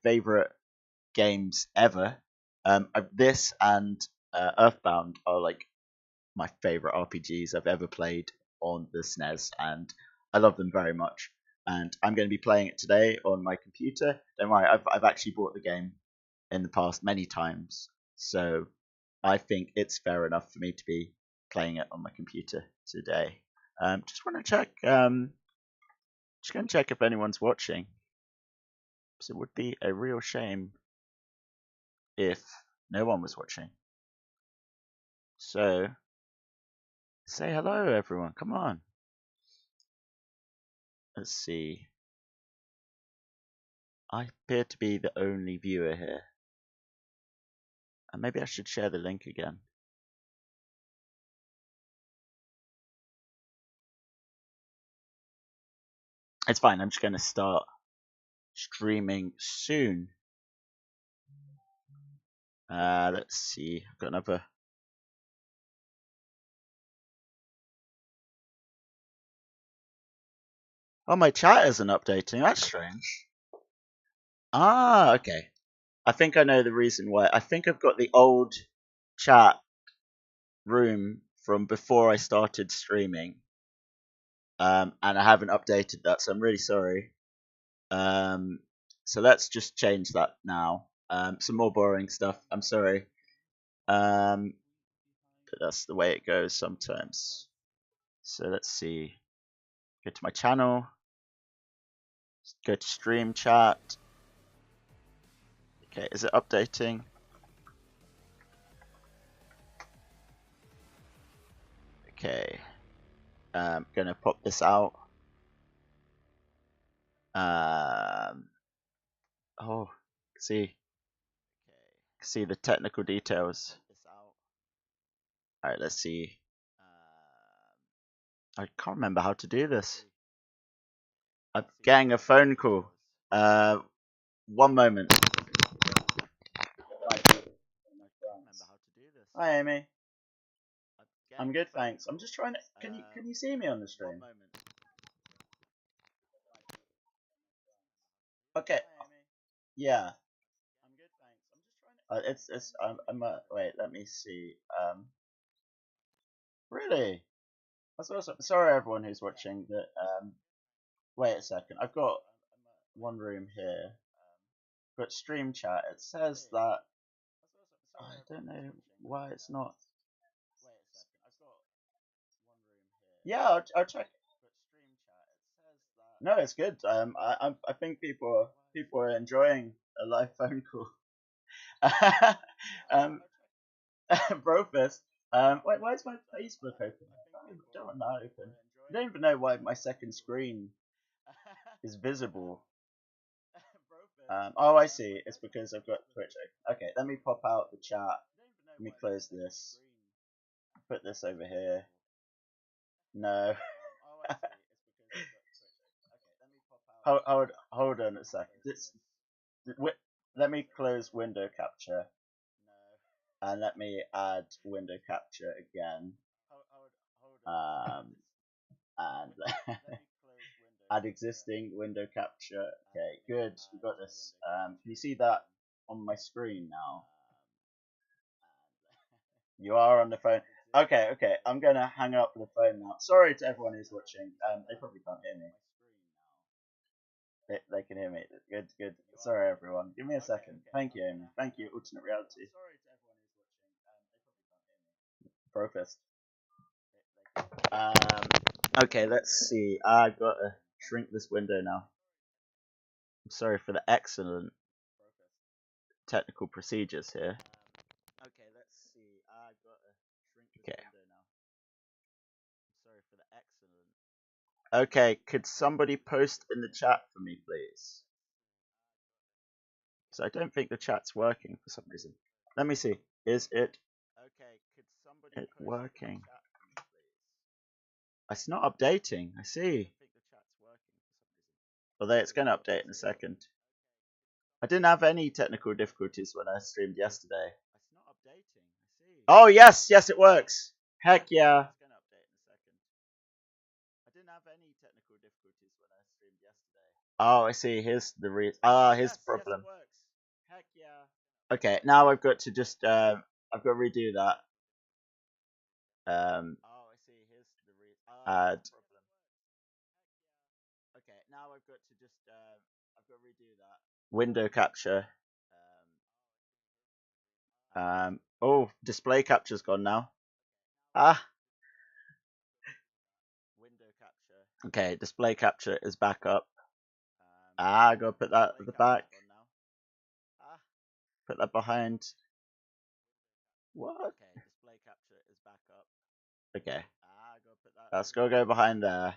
favorite games ever. This and Earthbound are like my favorite RPGs I've ever played on the SNES, and I love them very much. And I'm going to be playing it today on my computer. Don't worry, I've actually bought the game in the past many times, so I think it's fair enough for me to be playing it on my computer today. Just want to check. Just going to check if anyone's watching. So it would be a real shame if no one was watching. So say hello, everyone. Come on. Let's see. I appear to be the only viewer here. And maybe I should share the link again. It's fine. I'm just going to start streaming soon. Let's see. I've got another. Oh, my chat isn't updating. That's strange. Ah, okay. I think I know the reason why. I think I've got the old chat room from before I started streaming. And I haven't updated that, so I'm really sorry. So let's just change that now. Some more boring stuff. I'm sorry. But that's the way it goes sometimes. So let's see. Go to my channel. Go to stream chat. Okay, is it updating? Okay. Gonna pop this out. Oh, see the technical details. All right, let's see. I can't remember how to do this. I'm getting a phone call. One moment. Hi, Amy. I'm good, thanks. I'm just trying to. Can you see me on the stream? Okay. Yeah. It's I'm wait. Let me see. Really? That's awesome. Sorry, everyone who's watching. That wait a second. I've got one room here. But stream chat. It says that. I don't know why it's not. Yeah, I'll check. No, it's good. I think people are enjoying a live phone call. um, Brofist. Wait, why is my Facebook open? I don't want that open. I don't even know why my second screen is visible. Oh, I see. It's because I've got Twitch open. Okay, let me pop out the chat. Let me close this. Put this over here. No. Hold on a second. Let me close window capture. And let me add window capture again. And add existing window capture. Okay, good. We got this. Can you see that on my screen now? You are on the phone. Okay, okay. I'm gonna hang up the phone now. Sorry to everyone who's watching. They probably can't hear me. They can hear me. Good, good. Sorry, everyone. Give me a second. Thank you, Amy. Thank you, Alternate Reality. Profist. Okay, let's see. I've got to shrink this window now. I'm sorry for the excellent technical procedures here. Okay, let's see. I've got to shrink this window now. I'm sorry for the excellent. Okay, could somebody post in the chat for me, please? So I don't think the chat's working for some reason. Let me see. Is it? Okay, could somebody working? It's not updating. I see. Although it's going to update in a second. I didn't have any technical difficulties when I streamed yesterday. Oh yes, yes it works. Heck yeah. Oh, I see. Here's the here's the problem. Okay, now I've got to just I've got to redo that. Add. Okay, now I've got to just I've got to redo that. Window capture. Oh, display capture's gone now. Ah. Okay, display capture is back up. I gotta put that at the back. Put that behind. What? Okay. That's gotta go behind there.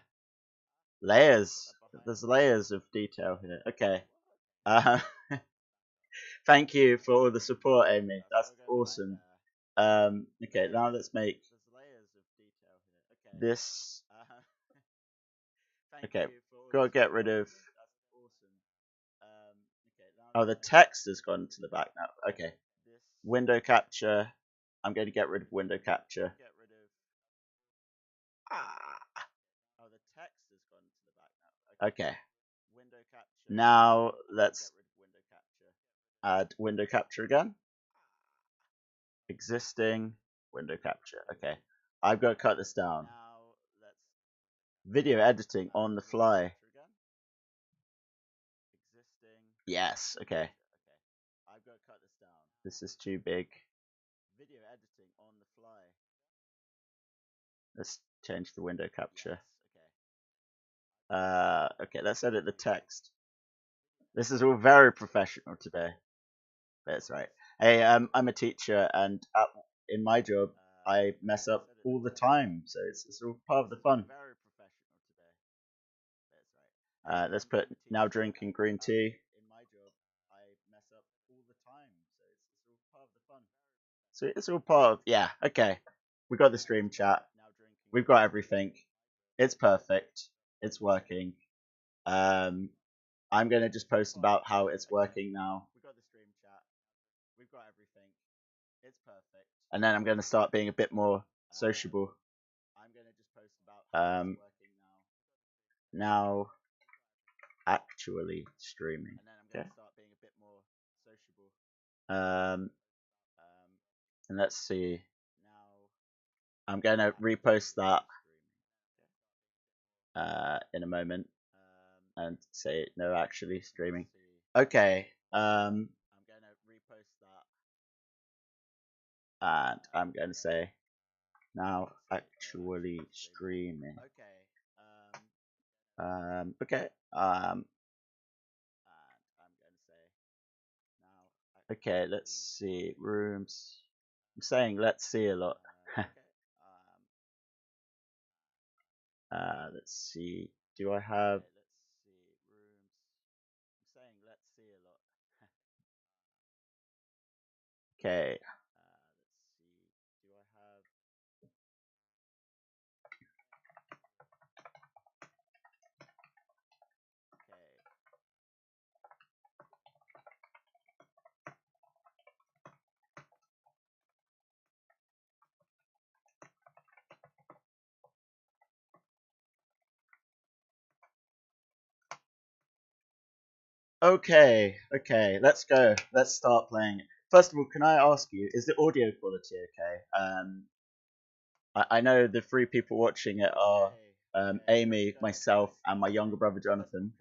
Layers. There's layers of detail here. Okay. Uh, thank you for all the support, Amy. That's awesome. Okay, now let's make this. Okay, gotta get rid of. Oh, the text has gone to the back now. Okay. Window capture. I'm going to get rid of window capture. Ah. Okay. Now let's add window capture again. Existing window capture. Okay. I've got to cut this down. Video editing on the fly. Yes. Okay. This is too big. Let's change the window capture. Okay, let's edit the text. This is all very professional today. That's right. Hey, I'm a teacher, and in my job, I mess up all the time, so it's all part of the fun. Let's put now drinking green tea. So it's all part of, yeah, okay. We got the stream chat. We've got everything. It's perfect. It's working. I'm going to just post about how it's working now. And then I'm going to start being a bit more sociable. Now actually streaming. Okay. And let's see. I'm going to repost that in a moment and say no actually streaming. Okay. And I'm going to say now actually streaming. Okay. Okay, let's see. Rooms. I'm saying let's see a lot. Let's see. Do I have? Okay. Okay, let's go. Let's start playing it. First of all, can I ask you, is the audio quality okay? I know the three people watching it are Amy, myself, and my younger brother Jonathan.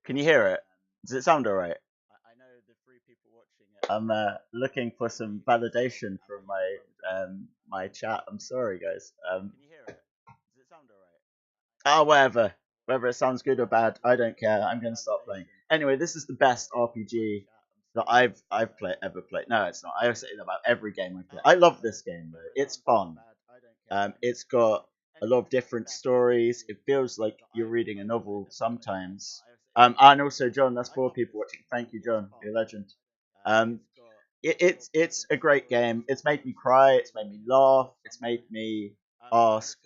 Can you hear it? Does it sound alright? I'm looking for some validation from my chat. I'm sorry, guys. Oh, whatever. Whether it sounds good or bad, I don't care. I'm going to start playing. Anyway, this is the best RPG that I've ever played. No, it's not. I say that about every game I play. I love this game though. It's fun. It's got a lot of different stories. It feels like you're reading a novel sometimes. And also John, that's 4 people watching. Thank you, John. You're a legend. It's a great game. It's made me cry. It's made me laugh. It's made me ask,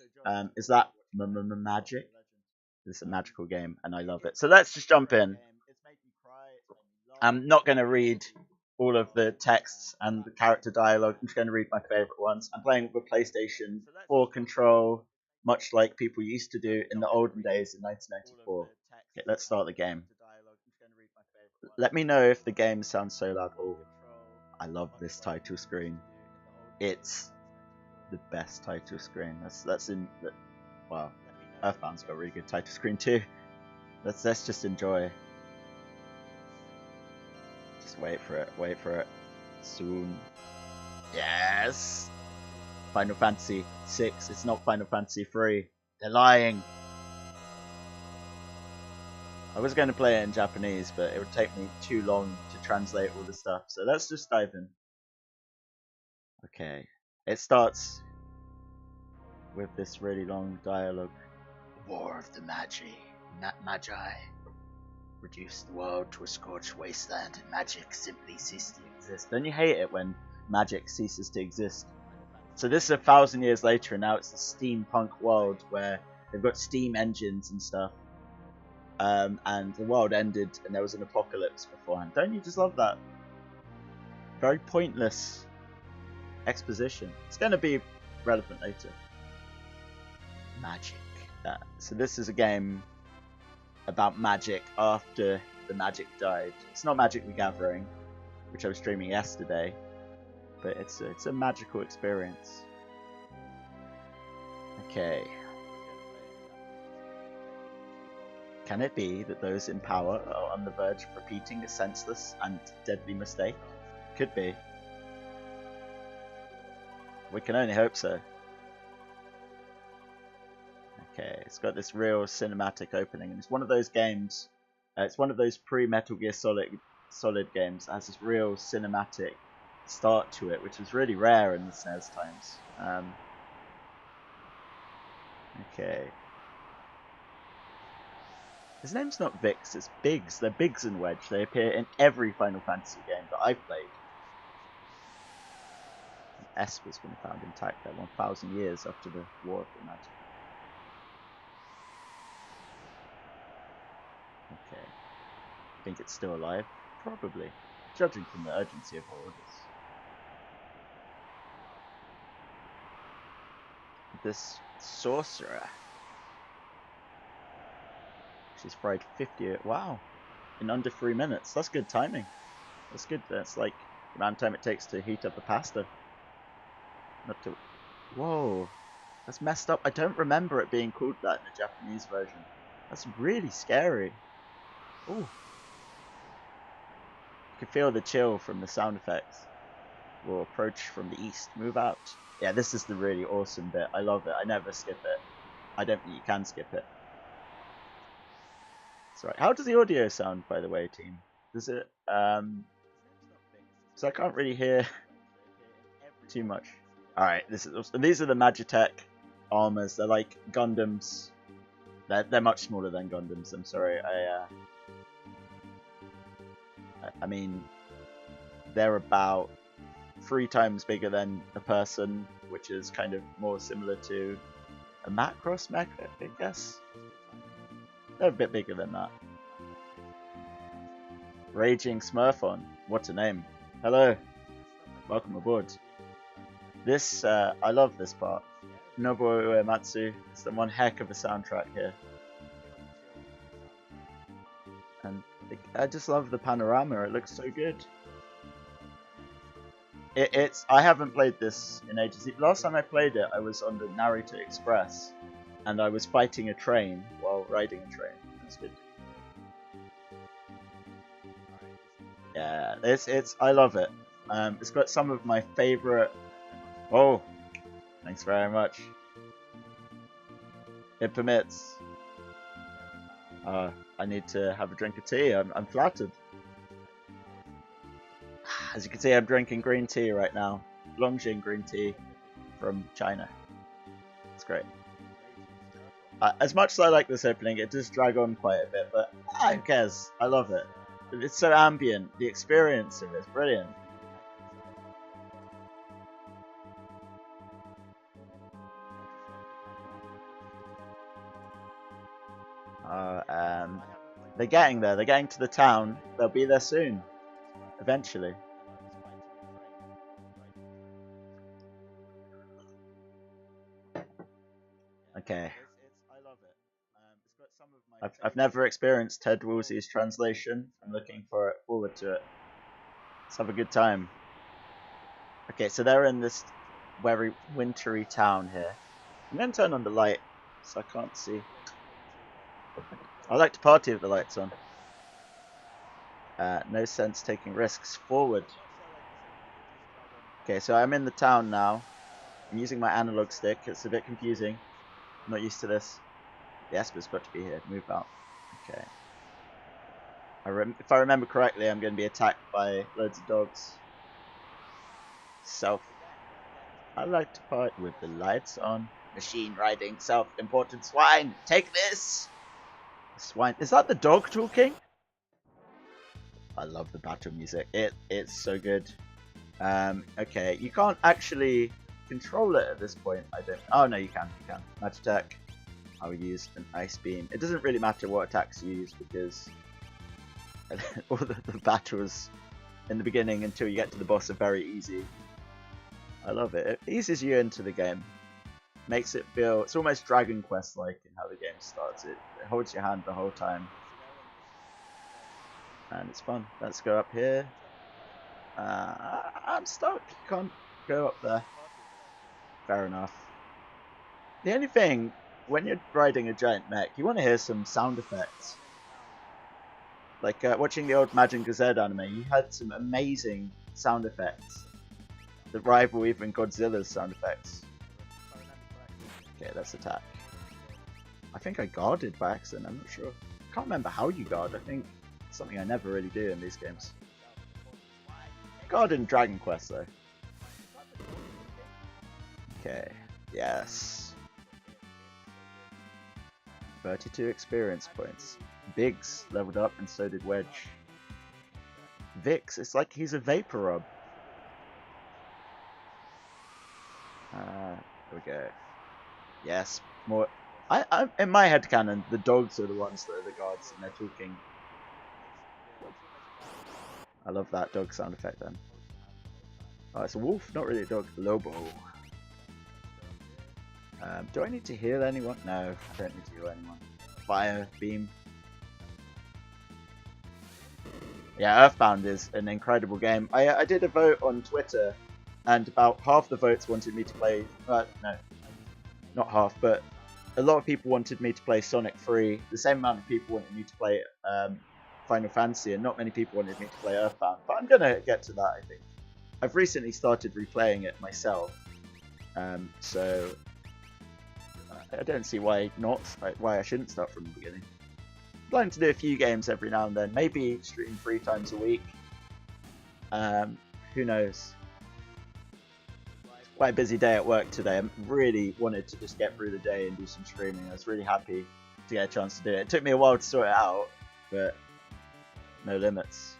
is that magic? It's a magical game, and I love it. So let's just jump in. I'm not going to read all of the texts and the character dialogue. I'm just going to read my favorite ones. I'm playing with a PlayStation 4 control, much like people used to do in the olden days in 1994. Okay, let's start the game. Let me know if the game sounds so loud. Oh, I love this title screen. It's the best title screen. That's in. Wow, Earthbound's got a really good title screen too. Let's just enjoy. Just wait for it. Wait for it. Soon. Yes. Final Fantasy 6. It's not Final Fantasy 3. They're lying. I was going to play it in Japanese, but it would take me too long to translate all the stuff. So let's just dive in. Okay. It starts with this really long dialogue. War of the Magi reduced the world to a scorched wasteland, and magic simply ceased to exist. Don't you hate it when magic ceases to exist? So this is 1,000 years later, and now it's a steampunk world where they've got steam engines and stuff. And the world ended, and there was an apocalypse beforehand. Don't you just love that? Very pointless exposition. It's going to be relevant later. Magic. So this is a game about magic after the magic died. It's not Magic the Gathering, which I was streaming yesterday, but it's a magical experience. Okay. Can it be that those in power are on the verge of repeating a senseless and deadly mistake? Could be. We can only hope so. Okay, it's got this real cinematic opening, and it's one of those games. It's one of those pre-Metal Gear Solid games that has this real cinematic start to it, which was really rare in the SNES times. Okay. His name's not Vix, it's Biggs. They're Biggs and Wedge. They appear in every Final Fantasy game that I've played. S was been found intact there 1,000 years after the War of the Magic. Okay. Think it's still alive? Probably, judging from the urgency of orders. This sorcerer. She's fried 50. Wow. In under 3 minutes. That's good timing. That's good. That's like the amount of time it takes to heat up a pasta. Not to. Whoa. That's messed up. I don't remember it being called that in the Japanese version. That's really scary. Ooh. You can feel the chill from the sound effects. Will approach from the east. Move out. Yeah, this is the really awesome bit. I love it. I never skip it. I don't think you can skip it. That's right. How does the audio sound, by the way, team? Does it? So I can't really hear too much. All right. These are the Magitech armors. They're like Gundams. They're much smaller than Gundams. I'm sorry. I mean, they're about 3 times bigger than a person, which is kind of more similar to a Macross mech, I guess. They're a bit bigger than that. Raging Smurfon. What a name. Hello. Welcome aboard. This, I love this part. Nobuo Uematsu is the one heck of a soundtrack here. And I just love the panorama. It looks so good. I haven't played this in ages. Last time I played it, I was on the Narita Express, and I was fighting a train while riding a train. That's good. Yeah, I love it. It's got some of my favorite. Oh, thanks very much. It permits. I need to have a drink of tea. I'm flattered. As you can see, I'm drinking green tea right now. Longjing green tea from China. It's great. As much as I like this opening, it does drag on quite a bit, but who cares? I love it. It's so ambient. The experience of it is brilliant. They're getting there. They're getting to the town. They'll be there soon. Eventually. Okay. I've never experienced Ted Woolsey's translation. I'm looking forward to it. Let's have a good time. Okay, so they're in this very wintry town here. I'm going to turn on the light so I can't see. I like to party with the lights on. No sense taking risks. Forward. Okay, so I'm in the town now. I'm using my analog stick. It's a bit confusing. I'm not used to this. The Esper's got to be here. Move out. Okay. If I remember correctly, I'm going to be attacked by loads of dogs. I like to part with the lights on. Machine riding, self-important swine. Take this! Swine. Is that the dog talking? I love the battle music. It's so good. Okay, you can't actually control it at this point. I don't. Oh no, you can. You can. Magic attack. I will use an ice beam. It doesn't really matter what attacks you use because all the battles in the beginning until you get to the boss are very easy. I love it. It eases you into the game. Makes it feel... It's almost Dragon Quest-like in how the game starts. It holds your hand the whole time. And it's fun. Let's go up here. I'm stuck. Can't go up there. Fair enough. The only thing, when you're riding a giant mech, you want to hear some sound effects. Like watching the old Majin Z anime, he had some amazing sound effects that rival even Godzilla's sound effects. Okay, let's attack. I think I guarded by accident, I'm not sure. I can't remember how you guard, I think it's something I never really do in these games. Guard in Dragon Quest though. Okay, yes. 32 experience points. Biggs leveled up and so did Wedge. Vix, it's like he's a Vapor Rub. There we go. Yes, more. I in my headcanon, the dogs are the ones that are the guards and they're talking. I love that dog sound effect then. Oh, it's a wolf, not really a dog. Lobo. Do I need to heal anyone? No, I don't need to heal anyone. Fire beam. Yeah, Earthbound is an incredible game. I did a vote on Twitter, and about half the votes wanted me to play. No, not half, but a lot of people wanted me to play Sonic 3. The same amount of people wanted me to play Final Fantasy, and not many people wanted me to play Earthbound. But I'm gonna get to that, I think. I've recently started replaying it myself, so I don't see why not. Why I shouldn't start from the beginning. I'm planning to do a few games every now and then, maybe stream 3 times a week. Who knows? Quite a busy day at work today. I really wanted to just get through the day and do some streaming. I was really happy to get a chance to do it. It took me a while to sort it out, but no limits.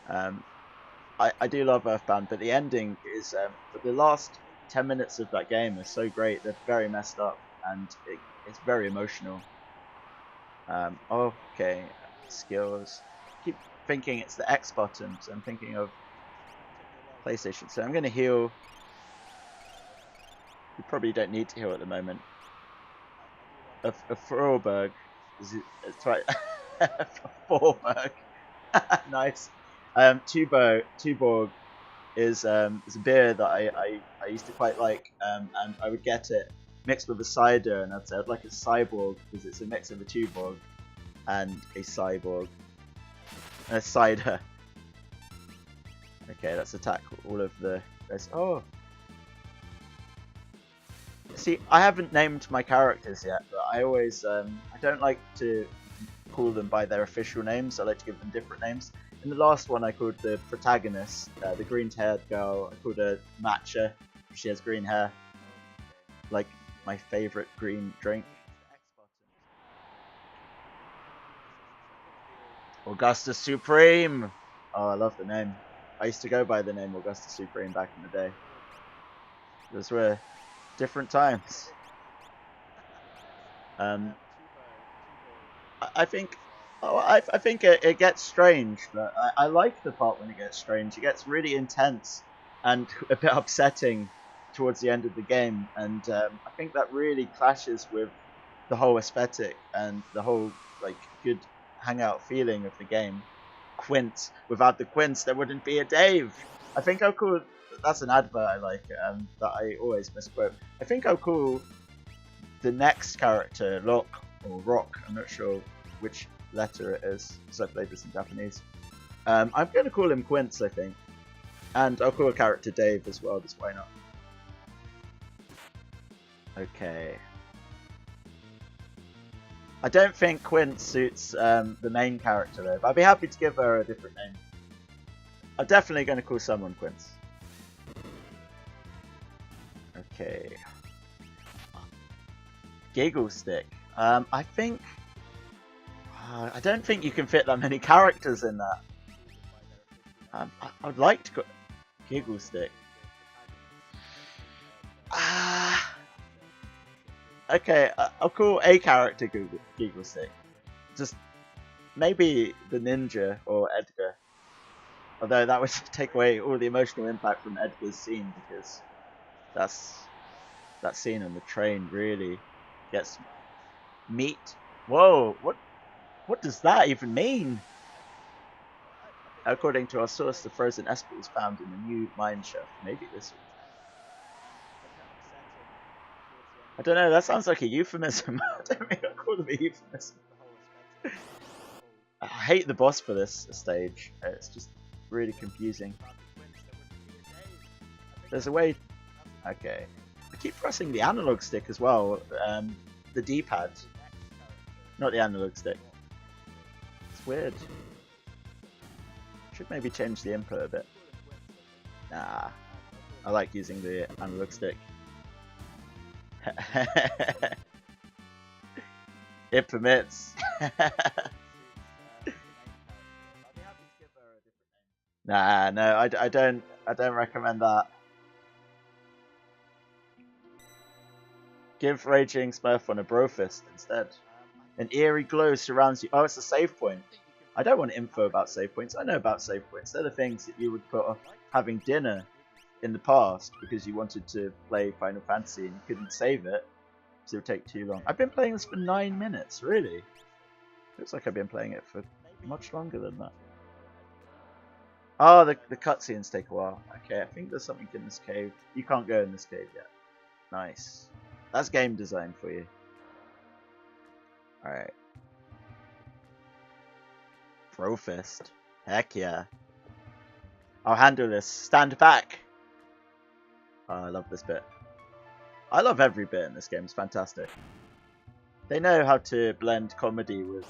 I do love Earthbound, but the ending is but the last 10 minutes of that game is so great. They're very messed up and it's very emotional. Okay, skills. I keep thinking it's the X button, so I'm thinking of PlayStation. So I'm going to heal. You probably don't need to heal at the moment. A Froberg. It's right. Forberg. Nice. Tuborg is a beer that I used to quite like, and I would get it mixed with a cider, and I'd say I'd like a cyborg because it's a mix of a Tuborg and a cyborg and a cider. Okay, let's attack all of the. Oh, see, I haven't named my characters yet, but I always I don't like to call them by their official names. I like to give them different names. In the last one, I called the protagonist, the green-haired girl, I called her Matcha. She has green hair, like my favorite green drink. Augustus Supreme. Oh, I love the name. I used to go by the name Augustus Supreme back in the day. Those were different times. I think. Oh, I think it gets strange, but I like the part when it gets strange. It gets really intense and a bit upsetting towards the end of the game, and I think that really clashes with the whole aesthetic and the whole like good hangout feeling of the game. Quint. Without the Quints, there wouldn't be a Dave. I think I'll call that's an advert I like that I always misquote. I think I'll call the next character Lock or Rock. I'm not sure which letter it is because I played this in Japanese. I'm going to call him Quince, I think, and I'll call a character Dave as well. Just why not? Okay. I don't think Quince suits the main character though, but I'd be happy to give her a different name. I'm definitely going to call someone Quince. Okay. Giggle Stick. I think... I don't think you can fit that many characters in that. I'd like to call... Giggle Stick. Okay, I'll call a character Giggle Stick. Just maybe the ninja or Edgar. Although that would take away all the emotional impact from Edgar's scene, because that scene on the train really gets meat. Whoa, what does that even mean? According to our source, the frozen Esper was found in a new mine shaft. Maybe this one. I don't know, that sounds like a euphemism. I don't mean to call them a euphemism. I hate the boss for this stage. It's just really confusing. There's a way... Okay. I keep pressing the analog stick as well. The D-pad. Not the analog stick. It's weird. Should maybe change the input a bit. Nah. I like using the analog stick. It permits. Nah, no, I don't recommend that. Give Raging Smurf on a Brofist instead. An eerie glow surrounds you. Oh, it's a save point. I don't want info about save points. I know about save points. They're the things that you would put off having dinner in the past because you wanted to play Final Fantasy and you couldn't save it because it would take too long. I've been playing this for 9 minutes, really? Looks like I've been playing it for much longer than that. Oh, the cutscenes take a while. Okay, I think there's something in this cave. You can't go in this cave yet. Nice. That's game design for you. Alright. Brofist. Heck yeah. I'll handle this. Stand back! Oh, I love this bit. I love every bit in this game. It's fantastic. They know how to blend comedy with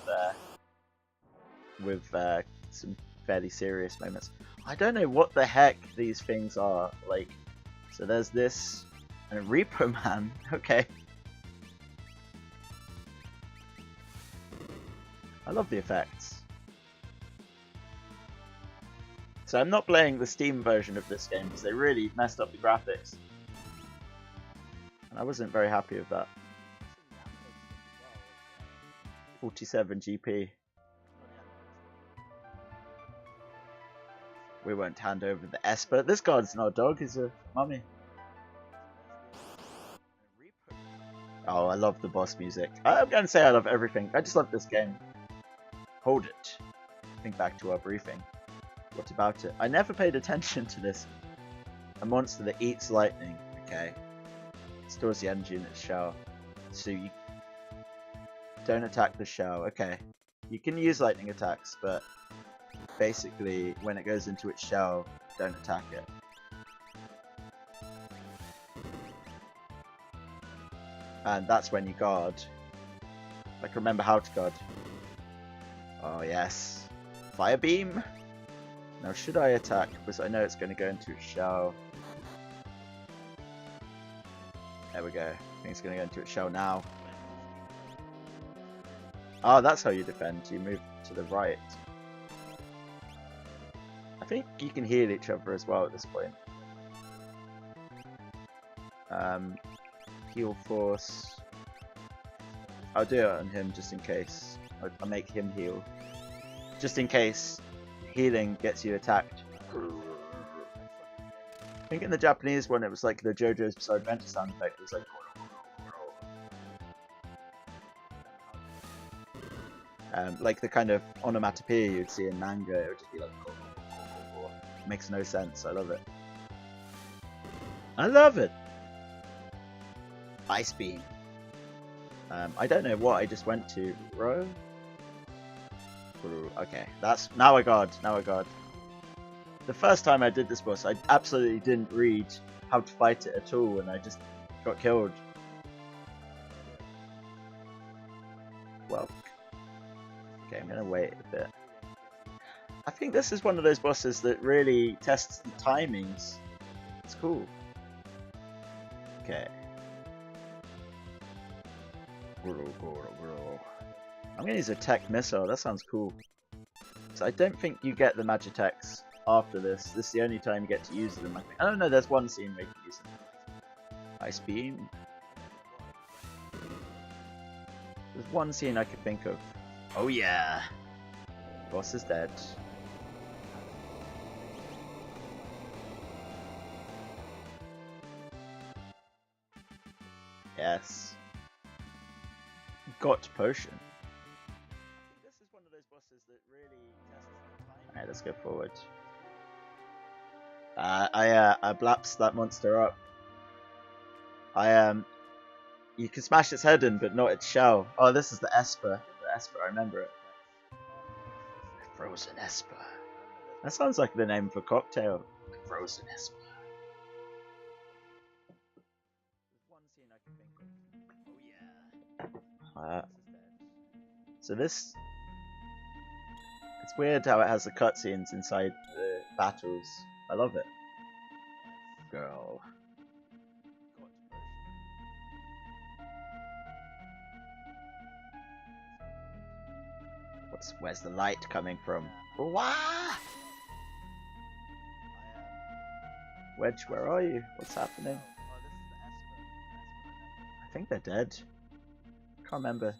some fairly serious moments. I don't know what the heck these things are. Like, so there's this and a Repo Man. Okay. I love the effects. So I'm not playing the Steam version of this game because they really messed up the graphics. And I wasn't very happy with that. 47 GP. We won't hand over the Esper. This guy's not a dog, he's a mummy. Oh, I love the boss music. I'm going to say I love everything. I just love this game. Hold it. Think back to our briefing. What about it? I never paid attention to this. A monster that eats lightning. Okay. Stores the energy in its shell. So you don't attack the shell. Okay. You can use lightning attacks, but basically when it goes into its shell, don't attack it. And that's when you guard. Like, remember how to guard. Oh yes. Fire beam. Now should I attack? Because I know it's going to go into its shell. There we go. I think it's going to go into its shell now. Oh, that's how you defend. You move to the right. I think you can heal each other as well at this point. Heal force. I'll do it on him just in case. I'll make him heal. Just in case healing gets you attacked. I think in the Japanese one it was like the JoJo's Bizarre Adventure sound effect. It was like... Like the kind of onomatopoeia you'd see in manga. It would just be like, makes no sense. I love it. I love it. Ice beam. I don't know what I just went to. Row. Okay, that's now I got. Now I got. The first time I did this boss, I absolutely didn't read how to fight it at all, and I just got killed. Well, okay, I'm gonna wait a bit. I think this is one of those bosses that really tests the timings. It's cool. Okay. I'm gonna use a tech missile. That sounds cool. So I don't think you get the Magitechs after this. This is the only time you get to use them. I think. I don't know. There's one scene where you can use them. Ice beam. There's one scene I could think of. Oh yeah. Boss is dead. Yes. Got potion. This is one of those bosses that really tests the time. Alright, let's go forward. I blaps that monster up. You can smash its head in, but not its shell. Oh, this is the Esper. The Esper, I remember it. Frozen Esper. That sounds like the name of a cocktail. Frozen Esper. One scene I can think of. Oh yeah. So this, it's weird how it has the cutscenes inside the battles. I love it. Girl. Where's the light coming from? Wah! Wedge, where are you? What's happening? I think they're dead. Can't remember.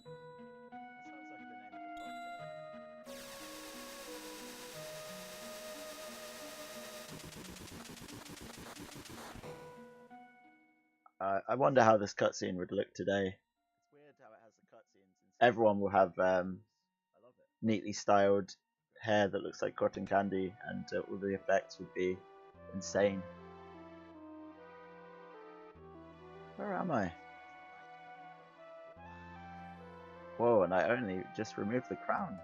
I wonder how this cutscene would look today. Everyone will have neatly styled hair that looks like cotton candy, and all the effects would be insane. Where am I? Whoa, and I only just removed the crown.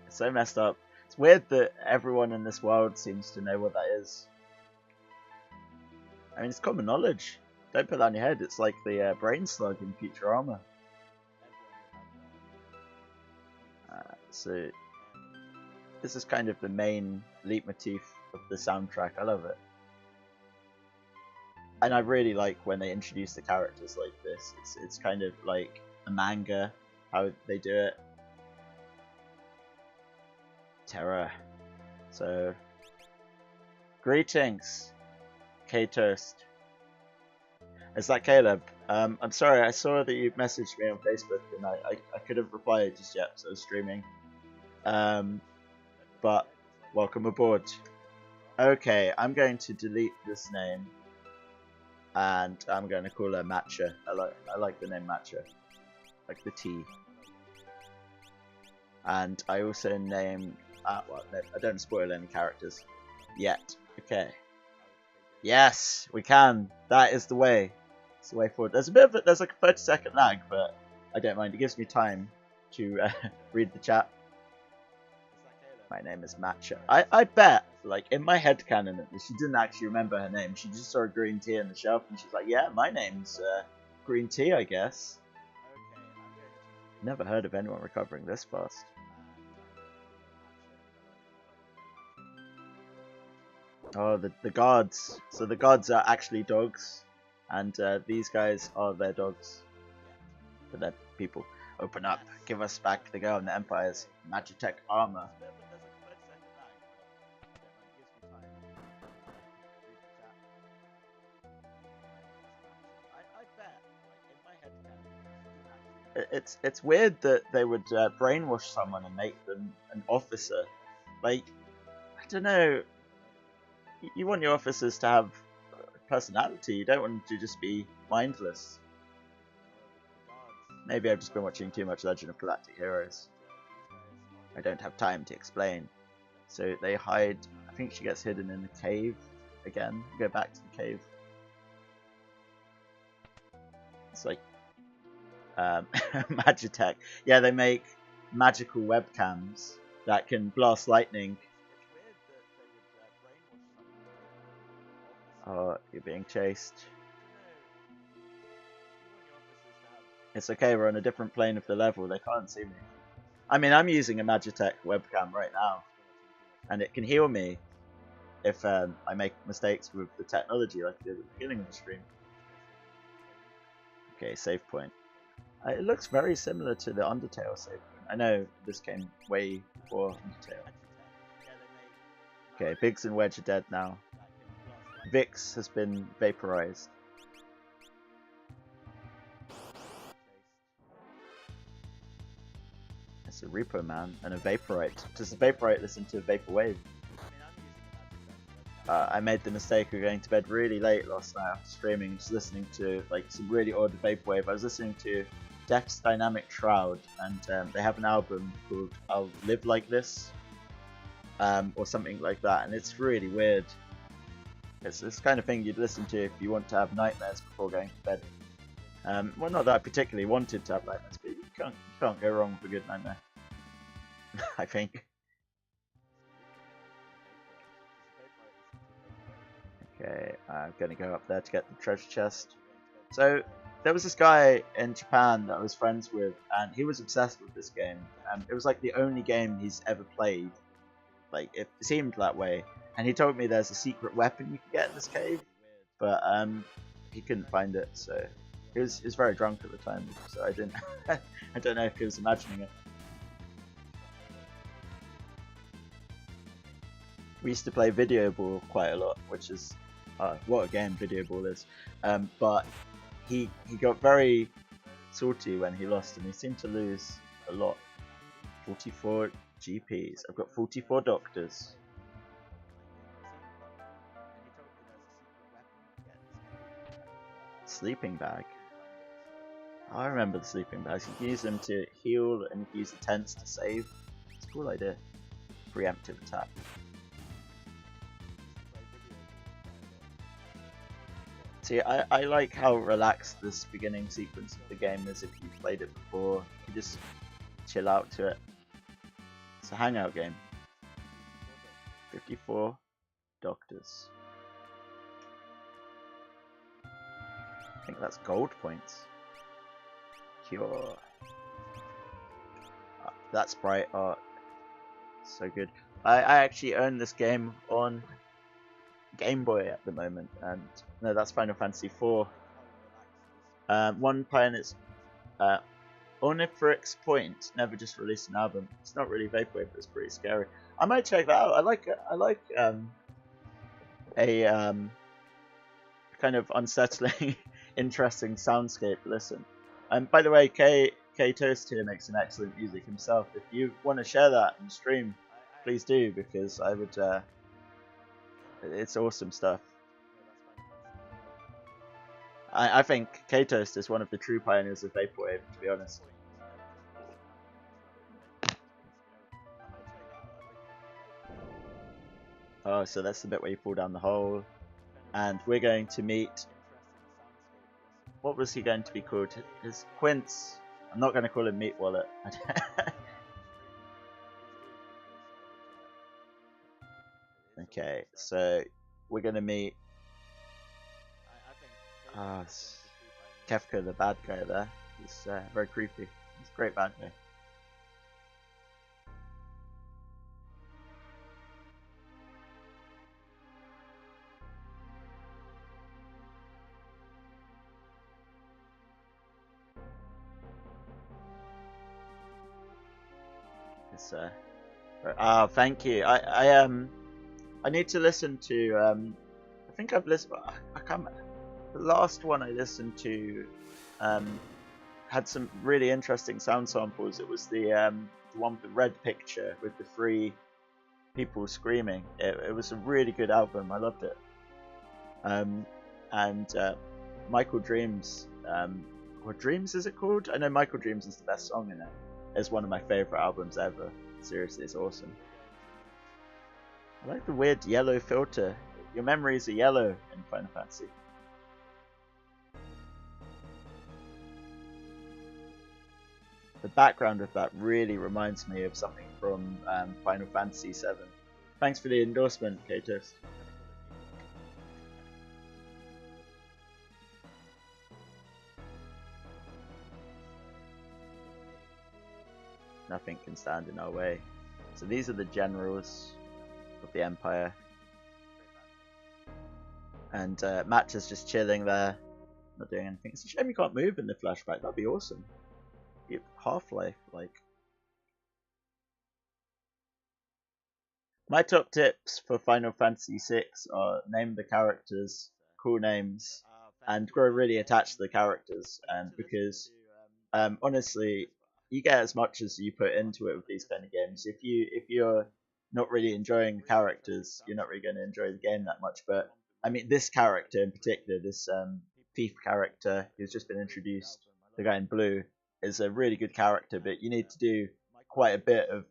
It's so messed up. It's weird that everyone in this world seems to know what that is. I mean, it's common knowledge. Don't put that on your head. It's like the brain slug in Futurama. So this is kind of the main leitmotif of the soundtrack. I love it. And I really like when they introduce the characters like this. It's kind of like a manga, how they do it. Terror. So, greetings, K-Toast. Is that Caleb? I'm sorry, I saw that you messaged me on Facebook and I couldn't reply just yet, so I was streaming. But welcome aboard. Okay, I'm going to delete this name and I'm going to call her Matcha. I like the name Matcha, like the tea. And I also name well, no, I don't spoil any characters yet. Okay. Yes, we can. That is the way. It's the way forward. There's there's like a 30-second lag, but I don't mind. It gives me time to read the chat. My name is Matcha. I bet, like, in my head canon, she didn't actually remember her name. She just saw a green tea on the shelf and she's like, yeah, my name's Green Tea, I guess. Never heard of anyone recovering this fast. Oh, the guards. So the guards are actually dogs, and these guys are their dogs. But they're people. Open up. Give us back the girl in the Empire's Magitech armor. It's weird that they would brainwash someone and make them an officer. Like, I don't know. You want your officers to have personality. You don't want them to just be mindless. Maybe I've just been watching too much Legend of Galactic Heroes. I don't have time to explain. So they hide. I think she gets hidden in the cave again. Go back to the cave. It's like Magitech. Yeah, they make magical webcams that can blast lightning. Oh, you're being chased. It's okay, we're on a different plane of the level. They can't see me. I mean, I'm using a Magitech webcam right now, and it can heal me if I make mistakes with the technology like I did at the beginning of the stream. Okay, save point. It looks very similar to the Undertale save point. I know this came way before Undertale. Okay, Biggs and Wedge are dead now. Vix has been vaporized. It's a Repo Man and a Vaporite. Does the Vaporite listen to a Vaporwave? I made the mistake of going to bed really late last night after streaming, just listening to like some really odd Vaporwave. I was listening to Death's Dynamic Shroud, and they have an album called I'll Live Like This, or something like that, and it's really weird. It's this kind of thing you'd listen to if you want to have nightmares before going to bed. Well, not that I particularly wanted to have nightmares, but you can't go wrong with a good nightmare. I think. Okay, I'm gonna go up there to get the treasure chest. So, there was this guy in Japan that I was friends with, and he was obsessed with this game. It was like the only game he's ever played. Like, it seemed that way. And he told me there's a secret weapon you can get in this cave, but he couldn't find it, so he was very drunk at the time, so I didn't. I don't know if he was imagining it. We used to play Video Ball quite a lot, which is what a game Video Ball is. But he got very salty when he lost, and he seemed to lose a lot. 44 GPs. I've got 44 doctors. Sleeping bag. I remember the sleeping bags. You can use them to heal, and you can use the tents to save. It's a cool idea. Preemptive attack. See, I like how relaxed this beginning sequence of the game is if you've played it before. You just chill out to it. It's a hangout game. 54 doctors. I think that's gold points. Cure. That's bright art. So good. I actually own this game on Game Boy at the moment, and no, that's Final Fantasy IV. One Pioneer's Ornithrix Point never just released an album. It's not really vaporwave, but it's pretty scary. I might check that out. I like a kind of unsettling, interesting soundscape. Listen, by the way, K Toast here makes some excellent music himself. If you want to share that in stream, please do, because I would. It's awesome stuff. I think K Toast is one of the true pioneers of vaporwave, to be honest. Oh, so that's the bit where you fall down the hole, and we're going to meet. What was he going to be called? His Quince. I'm not going to call him Meat Wallet. Okay, so we're going to meet Kefka, the bad guy there. He's very creepy. He's a great bad guy. It's thank you. I need to listen to I think I've listened. I can't. The last one I listened to had some really interesting sound samples. It was the one with the red picture with the three people screaming. It was a really good album. I loved it. Um, and Michael Dreams, what Dreams is it called? I know Michael Dreams is the best song in it. It's one of my favorite albums ever. Seriously, it's awesome. I like the weird yellow filter. Your memories are yellow in Final Fantasy. The background of that really reminds me of something from Final Fantasy VII. Thanks for the endorsement, Katos. Nothing can stand in our way. So these are the generals of the Empire. And Match is just chilling there, not doing anything. It's a shame you can't move in the flashback. That'd be awesome. Half-Life, like. My top tips for Final Fantasy VI are name the characters, cool names, and grow really attached to the characters. Because honestly, you get as much as you put into it with these kind of games. If you're not really enjoying the characters, you're not really going to enjoy the game that much. But I mean, this character in particular, this thief character who's just been introduced, the guy in blue, is a really good character. But you need to do quite a bit of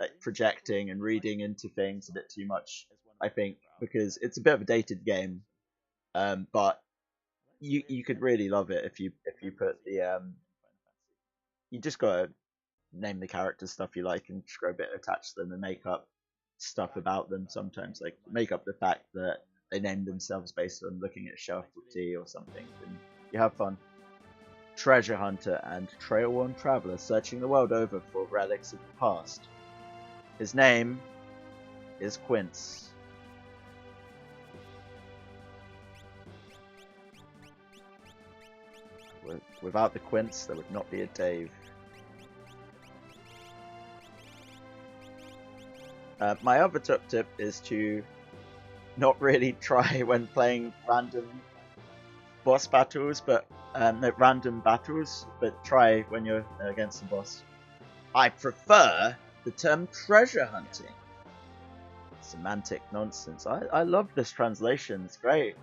like projecting and reading into things a bit too much, I think, because it's a bit of a dated game. But you could really love it if you put the you just gotta name the characters stuff you like and just grow a bit attached to them and make up stuff about them sometimes, like make up the fact that they named themselves based on looking at a shelf of tea or something, and you have fun. Treasure hunter and trail-worn traveler searching the world over for relics of the past. His name is Quince. Without the Quince, there would not be a Dave. My other top tip is to not really try when playing random boss battles, but no, random battles, but try when you're against the boss. I prefer the term treasure hunting. Semantic nonsense. I love this translation. It's great.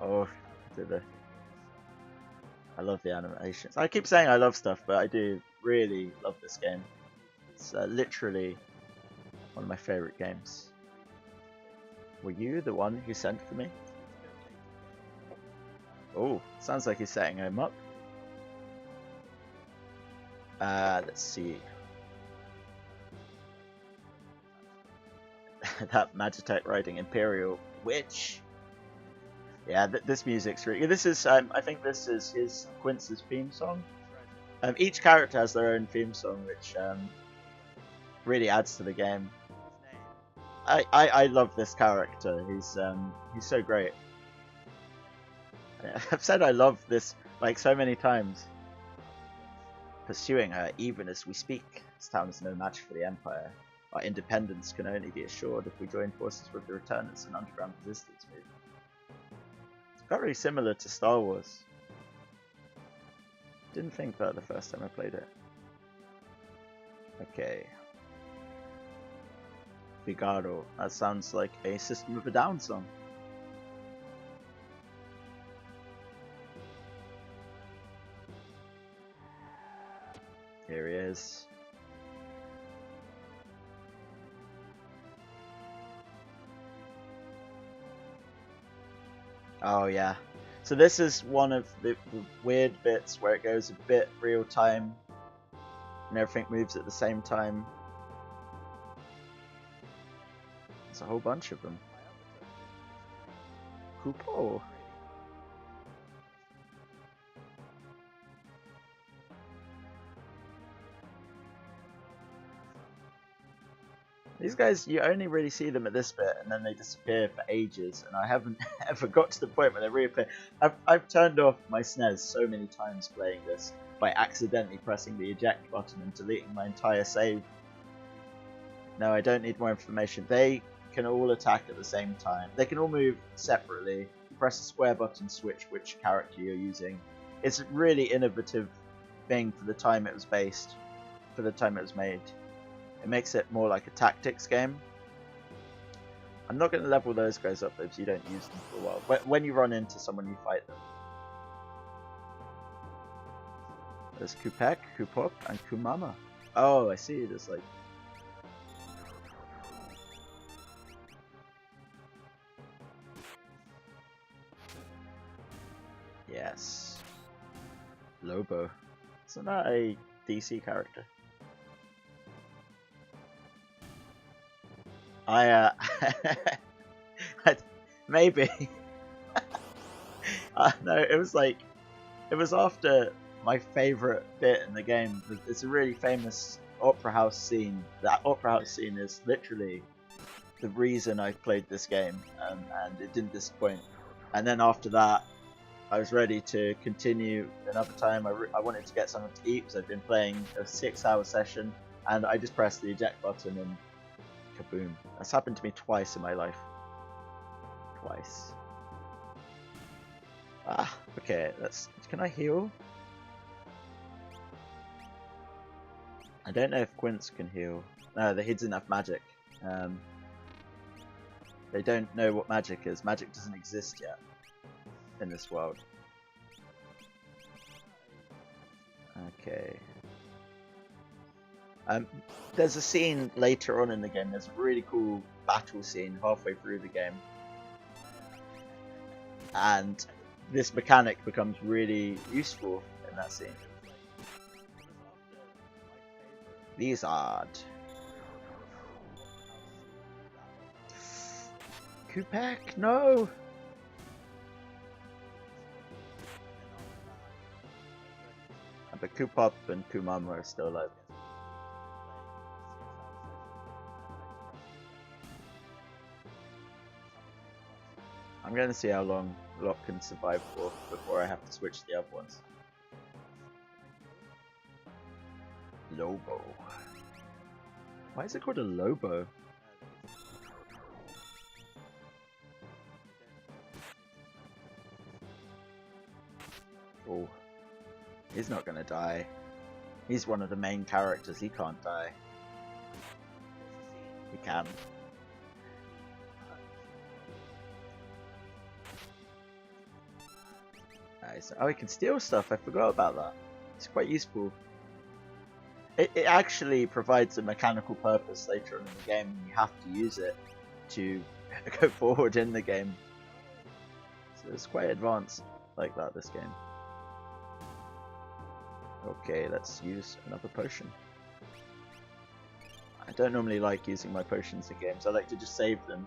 Oh, I love the animations. I keep saying I love stuff, but I do really love this game. It's literally one of my favorite games. Were you the one who sent for me? Oh, sounds like he's setting him up. Let's see. That Magitech riding Imperial Witch. Yeah, this music's really good. This is, I think this is his Quince's theme song. Each character has their own theme song, which really adds to the game. I love this character. He's so great. I've said I love this like so many times. Pursuing her even as we speak. This town is no match for the Empire. Our independence can only be assured if we join forces with the Returnants and underground resistance movement. It's very similar to Star Wars. Didn't think that the first time I played it. Okay. Figaro. That sounds like a System of a Down song. Here he is. Oh yeah. So this is one of the weird bits where it goes a bit real time and everything moves at the same time. There's a whole bunch of them. Coupo. These guys, you only really see them at this bit, and then they disappear for ages, and I haven't ever got to the point where they reappear. I've turned off my SNES so many times playing this by accidentally pressing the eject button and deleting my entire save. No, I don't need more information. They can all attack at the same time. They can all move separately. You press the square button, switch which character you're using. It's a really innovative thing for the time it was based, for the time it was made. It makes it more like a tactics game. I'm not going to level those guys up if you don't use them for a while. When you run into someone, you fight them. There's Kupek, Kupop, and Kumama. Oh, I see. There's like... Yes. Lobo. Isn't that a DC character? Maybe. No, it was after my favourite bit in the game. It's a really famous opera house scene. That opera house scene is literally the reason I played this game, and it didn't disappoint. And then after that, I was ready to continue another time. I wanted to get something to eat because I'd been playing a 6-hour session, and I just pressed the eject button and kaboom. That's happened to me twice in my life. Twice. Ah, okay, can I heal? I don't know if Quince can heal. No, he doesn't have magic. They don't know what magic is. Magic doesn't exist yet in this world. Okay. There's a scene later on in the game. There's a really cool battle scene halfway through the game, and this mechanic becomes really useful in that scene. Lizard. Kupek, no! But Kupop and Kumama are still alive. I'm going to see how long Locke can survive for before I have to switch to the other ones. Lobo. Why is it called a Lobo? Oh, he's not gonna die. He's one of the main characters, he can't die. He can. Nice. Oh, he can steal stuff, I forgot about that. It's quite useful. It actually provides a mechanical purpose later on in the game, and you have to use it to go forward in the game. So it's quite advanced like that, this game. Okay, let's use another potion. I don't normally like using my potions in games, I like to just save them.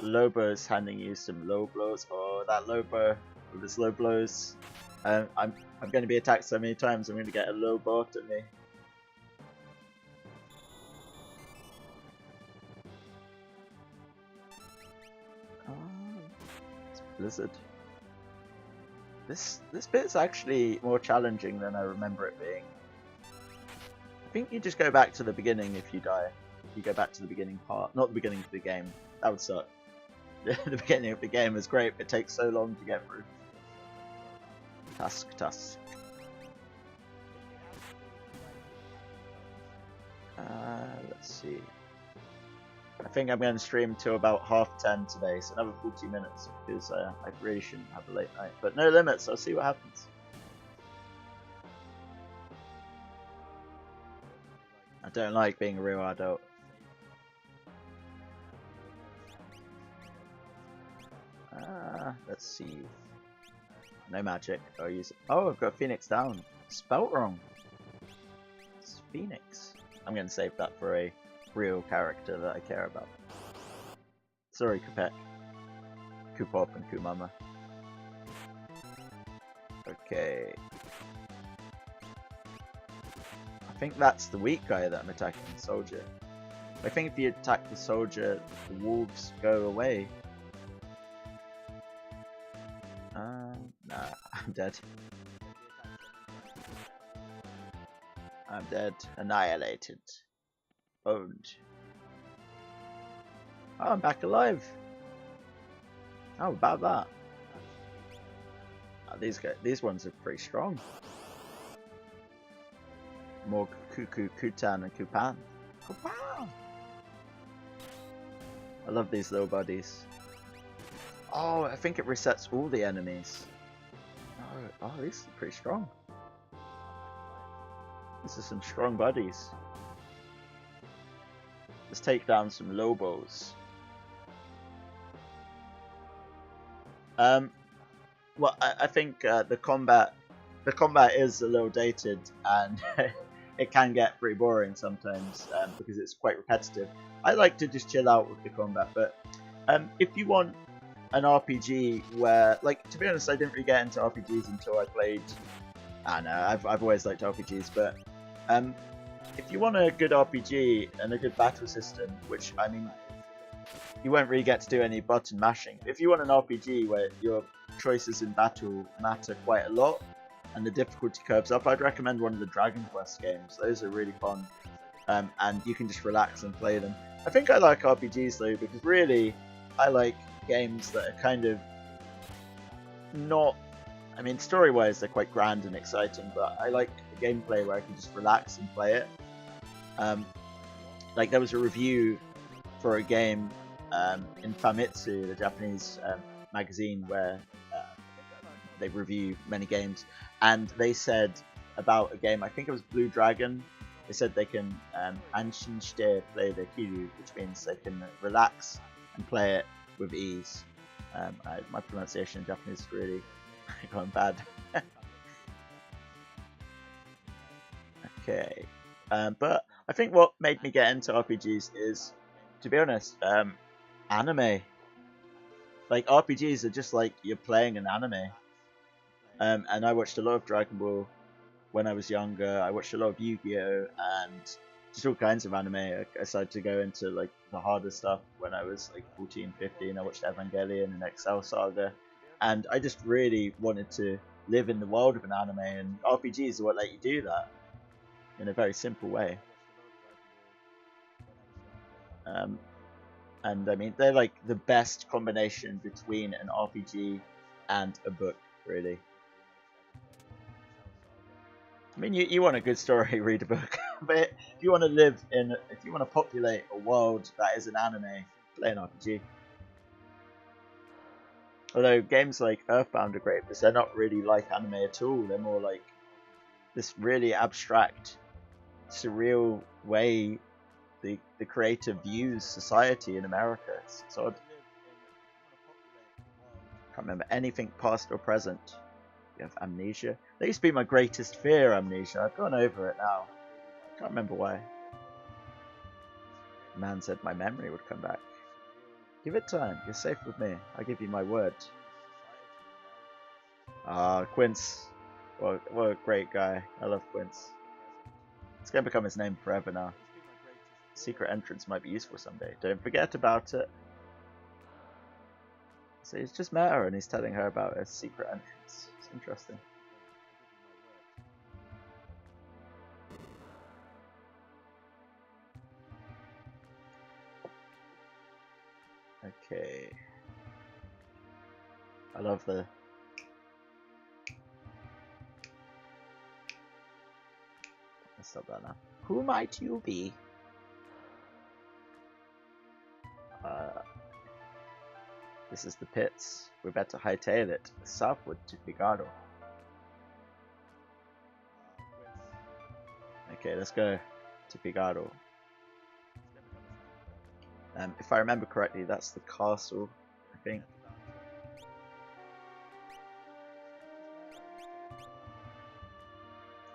Lobo's handing you some low blows. Oh, that Lobo with his low blows. I'm going to be attacked so many times, I'm going to get a low bot at me. Oh, it's Blizzard. This bit's actually more challenging than I remember it being. I think you just go back to the beginning if you die. You go back to the beginning part, not the beginning of the game. That would suck. The beginning of the game is great, but it takes so long to get through. Tusk. Let's see. I think I'm going to stream till about 10:30 today, so another 40 minutes, because I really shouldn't have a late night. But no limits, I'll see what happens. I don't like being a real adult. Let's see. No magic. I'll use it. Oh, I've got Phoenix down. Spelt wrong. It's Phoenix. I'm going to save that for a real character that I care about. Sorry, Kupek. Kupop and Kumama. Okay. I think that's the weak guy that I'm attacking, the soldier. I think if you attack the soldier, the wolves go away. Nah, I'm dead. I'm dead. Annihilated. Owned. Oh, I'm back alive. How about that? Oh, these ones are pretty strong. more Kutan and Kupan. Kupan! I love these little buddies. Oh, I think it resets all the enemies. Oh, these are pretty strong. These are some strong buddies. Let's take down some Lobos. Well, I think the combat is a little dated, and it can get pretty boring sometimes because it's quite repetitive. I like to just chill out with the combat, but if you want an RPG where, like, to be honest, I didn't really get into RPGs until I played. I don't know, I've always liked RPGs, but if you want a good RPG and a good battle system, which I mean, you won't really get to do any button mashing. If you want an RPG where your choices in battle matter quite a lot and the difficulty curves up, I'd recommend one of the Dragon Quest games. Those are really fun, and you can just relax and play them. I think I like RPGs though because really I like games that are kind of not, I mean, story-wise they're quite grand and exciting, but I like the gameplay where I can just relax and play it. Like there was a review for a game in Famitsu, the Japanese magazine where they review many games, and they said about a game, I think it was Blue Dragon, they said they can anshin shite play the kiru, which means they can relax and play it with ease. My pronunciation in Japanese is really gone bad. Okay, but I think what made me get into RPGs is, to be honest, anime. Like RPGs are just like you're playing an anime. And I watched a lot of Dragon Ball when I was younger. I watched a lot of Yu-Gi-Oh! And just all kinds of anime. I decided to go into like the harder stuff when I was like 14, 15. I watched Evangelion and Excel Saga. And I just really wanted to live in the world of an anime, and RPGs are what let you do that in a very simple way. And I mean, they're like the best combination between an RPG and a book, really. I mean, you want a good story, read a book. But if you want to if you want to populate a world that is an anime, play an RPG. Although games like Earthbound are great because they're not really like anime at all. They're more like this really abstract, surreal way the creator views society in America. It's odd. Can't remember anything past or present. You have amnesia. That used to be my greatest fear, amnesia. I've gone over it now. Can't remember why. The man said my memory would come back. Give it time. You're safe with me. I give you my word. Ah, Quince. What a great guy. I love Quince. It's going to become his name forever now. Secret entrance might be useful someday. Don't forget about it. So he's just met her and he's telling her about a secret entrance. It's interesting. Okay. I love the... Let's stop that now. Who might you be? This is the pits. We're about to hightail it southward to Figaro. Okay, let's go to Figaro. If I remember correctly, that's the castle, I think.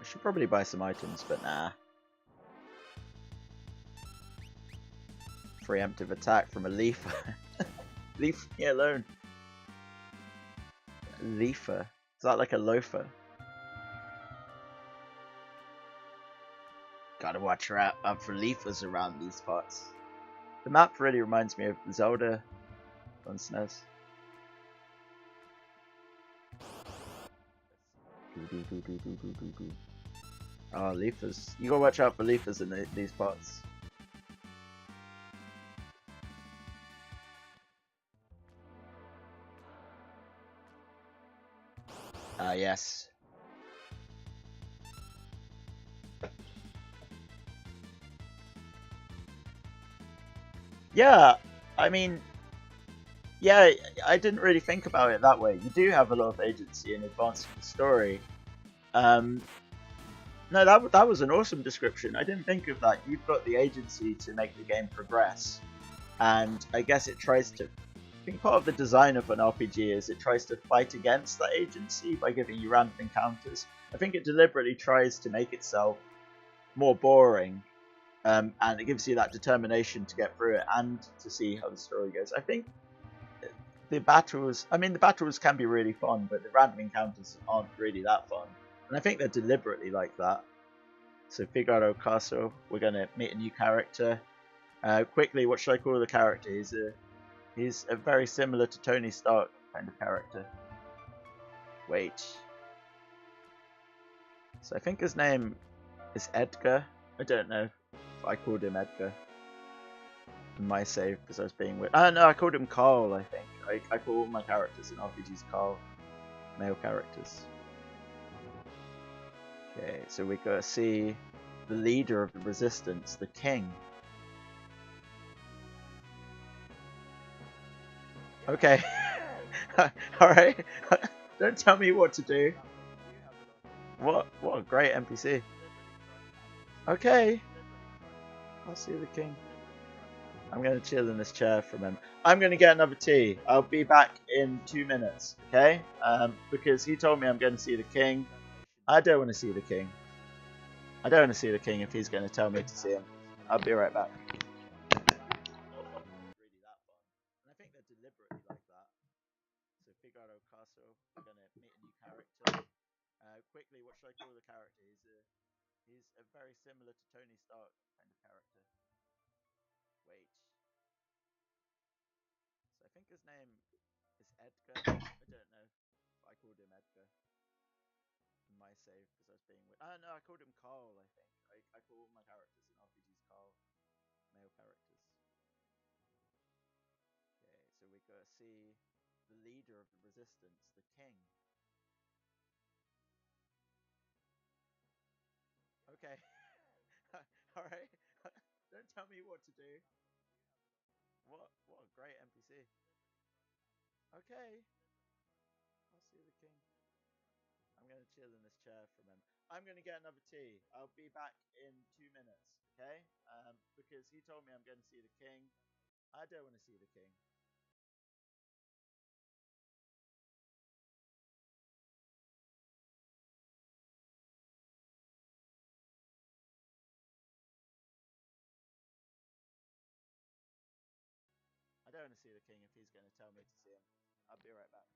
I should probably buy some items, but nah. Preemptive attack from a leafer. Leave me alone. Leafer. Is that like a loafer? Gotta watch out for leafers around these parts. The map really reminds me of Zelda on SNES. Oh, leafers. You gotta watch out for leafers in these parts. Yes. Yeah, I mean, yeah, I didn't really think about it that way. You do have a lot of agency in advancing the story. Um, no, that was an awesome description. I didn't think of that. You've got the agency to make the game progress, and I guess it tries to. I think part of the design of an RPG is it tries to fight against that agency by giving you random encounters. I think it deliberately tries to make itself more boring, and it gives you that determination to get through it and to see how the story goes. I think the battles can be really fun, but the random encounters aren't really that fun. And I think they're deliberately like that. So Figaro Castle, we're gonna meet a new character. Quickly, what should I call the character? He's a very similar to Tony Stark kind of character. Wait. So I think his name is Edgar. I don't know if I called him Edgar in my save because I was being weird. Oh no, I called him Carl, I think. I call all my characters in RPGs Carl. Male characters. Okay, so we gotta see the leader of the resistance, the king. Okay. Alright. Don't tell me what to do. What a great NPC. Okay. I'll see the king. I'm gonna chill in this chair for a minute. I'm gonna get another tea. I'll be back in 2 minutes, okay? Because he told me I'm gonna see the king. I don't want to see the king. I don't want to see the king if he's gonna tell me to see him. I'll be right back. Really that fun. And I think they're deliberately like that. So Figaro Castle, we're gonna meet a new character. Quickly, what should I call the character? He's a very similar to Tony Stark kind of character. Wait. So I think his name is Edgar. I don't know if I called him Edgar in my save because I was being weird. Oh no, I called him Carl. I think I call all my characters in RPGs Carl, male characters. Okay, so we gotta see the leader of the resistance, the king. Okay. Alright. Don't tell me what to do. What a great NPC. Okay. I'll see the king. I'm gonna chill in this chair for a minute. I'm gonna get another tea. I'll be back in 2 minutes, okay? Because he told me I'm gonna see the king. I don't want to see the king. I don't want to see the king if he's gonna tell me to see him. I'll be right back.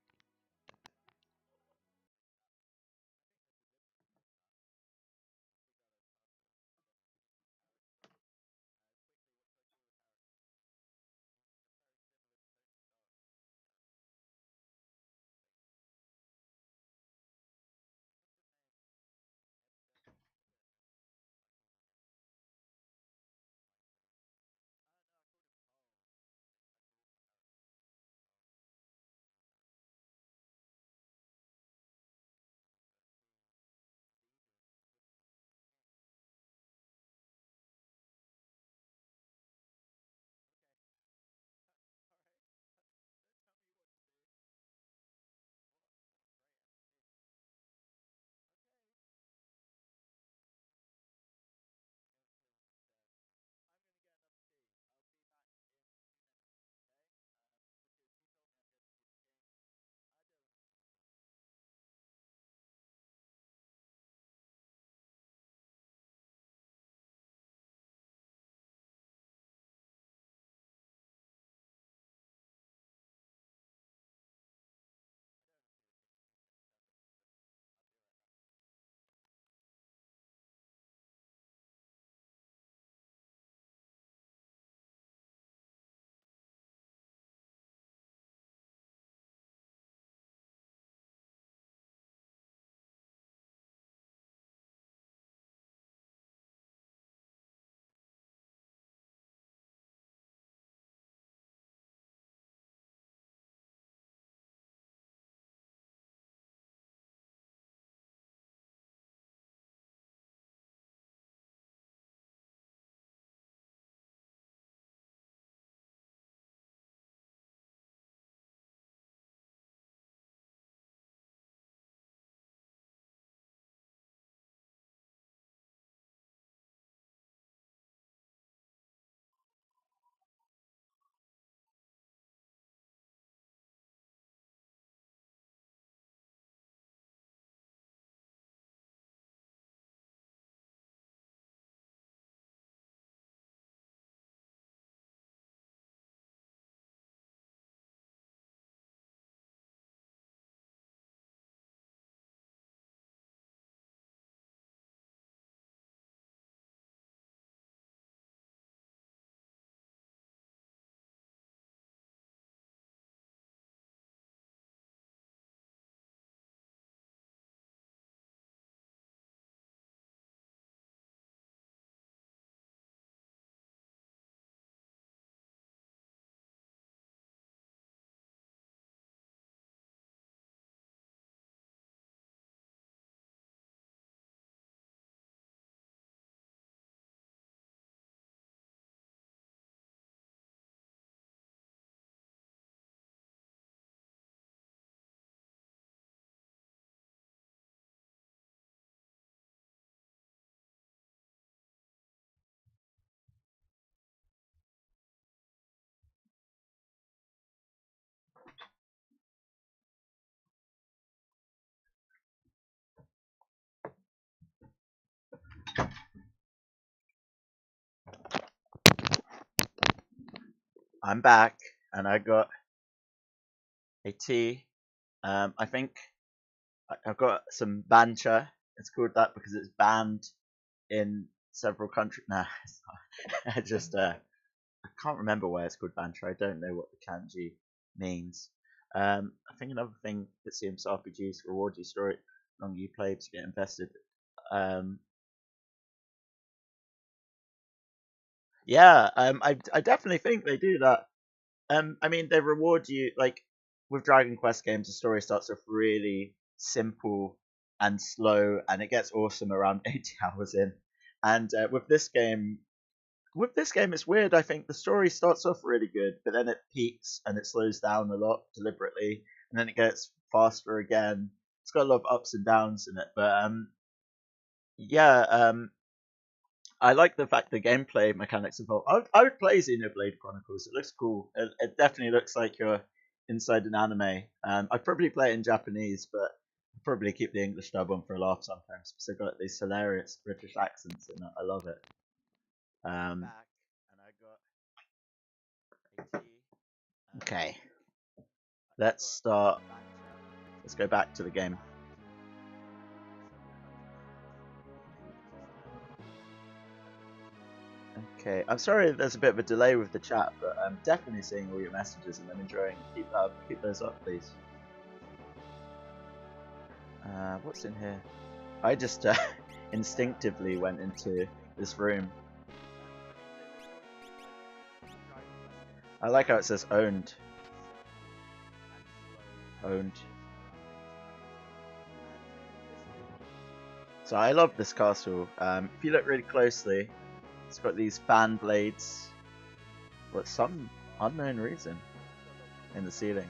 I'm back, and I got a tea. I think I've got some bancha. It's called that because it's banned in several countries. Nah, it's not. I just I can't remember why it's called bancha. I don't know what the kanji means. I think another thing that seems RPGs reward you story the longer you play to get invested. Um, yeah, I definitely think they do that. I mean, they reward you like with Dragon Quest games. The story starts off really simple and slow, and it gets awesome around 80 hours in. And with this game, it's weird. I think the story starts off really good, but then it peaks and it slows down a lot deliberately, and then it gets faster again. It's got a lot of ups and downs in it, but yeah, I like the fact the gameplay mechanics involved. I would play Xenoblade Chronicles. It looks cool. It definitely looks like you're inside an anime. I'd probably play it in Japanese, but I'd probably keep the English dub on for a laugh sometimes because they've got these hilarious British accents and I love it. Back and I got a tea. Okay, let's start. Let's go back to the game. Okay, I'm sorry there's a bit of a delay with the chat, but I'm definitely seeing all your messages and I'm enjoying. Keep those up, please. What's in here? I just instinctively went into this room. I like how it says owned. Owned. So I love this castle. If you look really closely, it's got these fan blades for some unknown reason in the ceiling.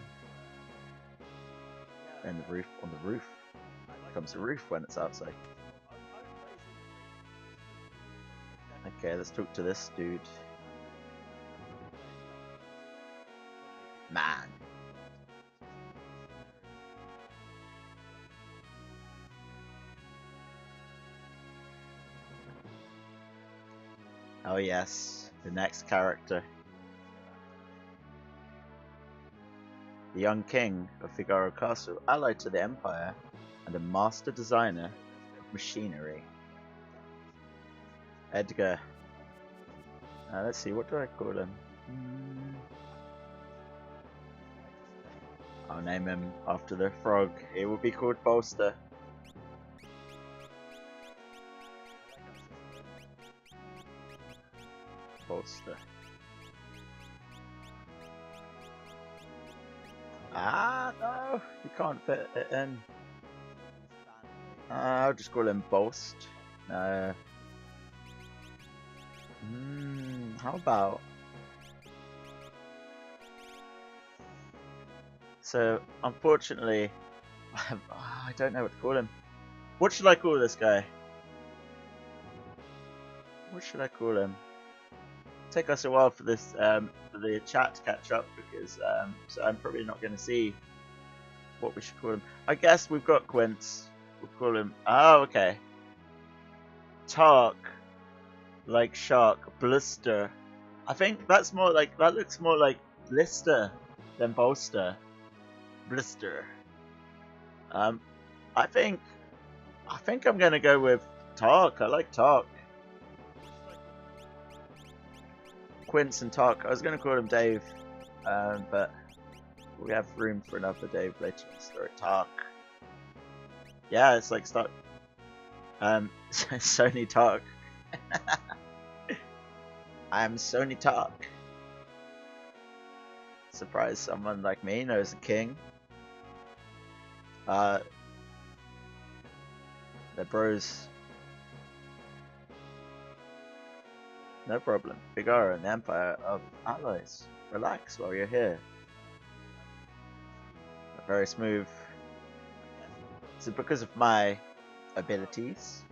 And the roof. On the roof comes the roof when it's outside. Okay, let's talk to this dude. Man. Oh yes, the next character. The young king of Figaro Castle, allied to the Empire, and a master designer of machinery. Edgar. Let's see, what do I call him? I'll name him after the frog. It will be called Bolster. Bolster. Ah, no, you can't fit it in. I'll just call him Boast. How about? So, unfortunately, I don't know what to call him. What should I call this guy? What should I call him? Take us a while for this for the chat to catch up because so I'm probably not going to see what we should call him. I guess we've got Quince. We'll call him. Oh, okay. Tark, like shark. Blister. I think that's more like that looks more like blister than bolster. Blister. I think I'm gonna go with Tark. I like Tark. Quince and Tark. I was gonna call him Dave, but we have room for another Dave later in the story. Tark. Yeah, it's like start. Sony Tark. I'm Sony Tark. Surprise! Someone like me knows the king. The bros. No problem. Figaro and the Empire of Allies. Relax while you're here. Very smooth. Is it because of my abilities?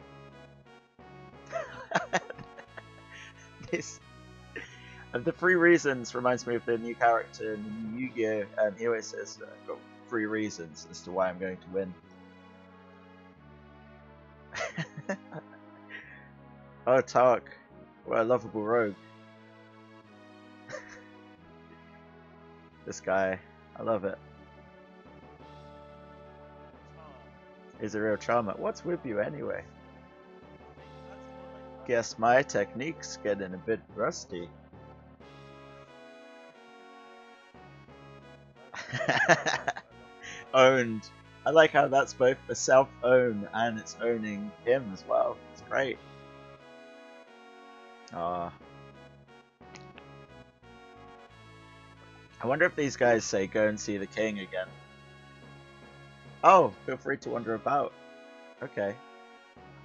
This the 3 reasons reminds me of the new character in the new Yu-Gi-Oh! He always says, I've got 3 reasons as to why I'm going to win. Oh, Tark. What a lovable rogue. This guy, I love it. He's a real charmer. What's with you anyway? Guess my technique's getting a bit rusty. Owned. I like how that's both a self-own and it's owning him as well. It's great. Ah. I wonder if these guys say go and see the king again. Oh, feel free to wander about. Okay.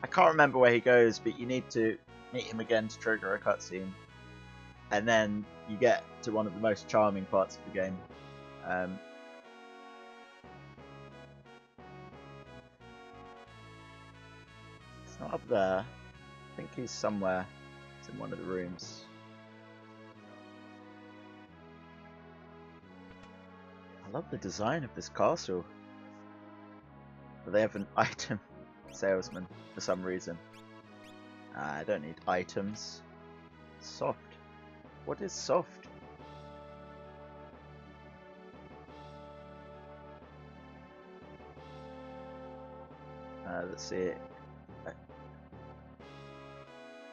I can't remember where he goes, but you need to meet him again to trigger a cutscene. And then you get to one of the most charming parts of the game. It's not up there. I think he's somewhere. It's in one of the rooms. I love the design of this castle. But they have an item salesman for some reason. I don't need items. Soft. What is soft? Let's see.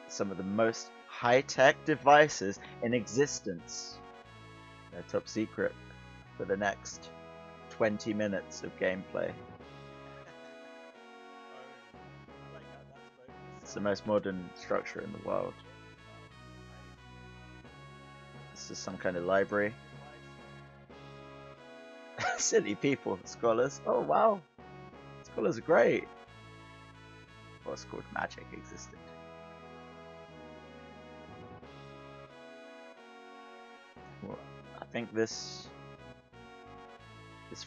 Some of the most high-tech devices in existence. They're top secret for the next 20 minutes of gameplay. It's the most modern structure in the world. This is some kind of library. Silly people, scholars. Oh wow, scholars are great. What's called magic existed. Well, I think this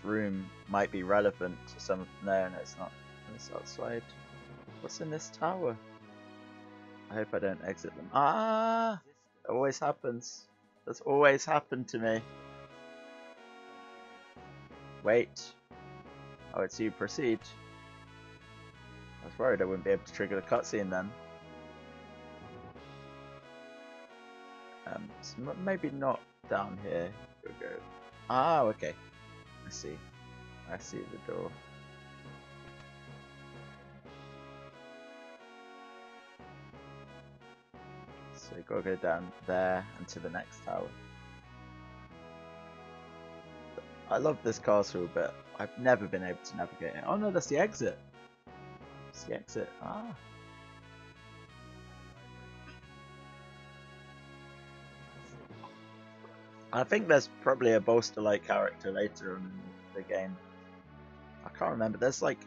room might be relevant to some of. No, it's not. It's outside. What's in this tower? I hope I don't exit them. Ah! It always happens. That's always happened to me. Wait. Oh, it's you. Proceed. I was worried I wouldn't be able to trigger the cutscene then. So maybe not down here. Go. Ah, okay. I see. I see the door. So you gotta go down there and to the next tower. I love this castle, but I've never been able to navigate it. Oh no, that's the exit. That's the exit. Ah. I think there's probably a bolster-like character later on in the game. I can't remember. There's like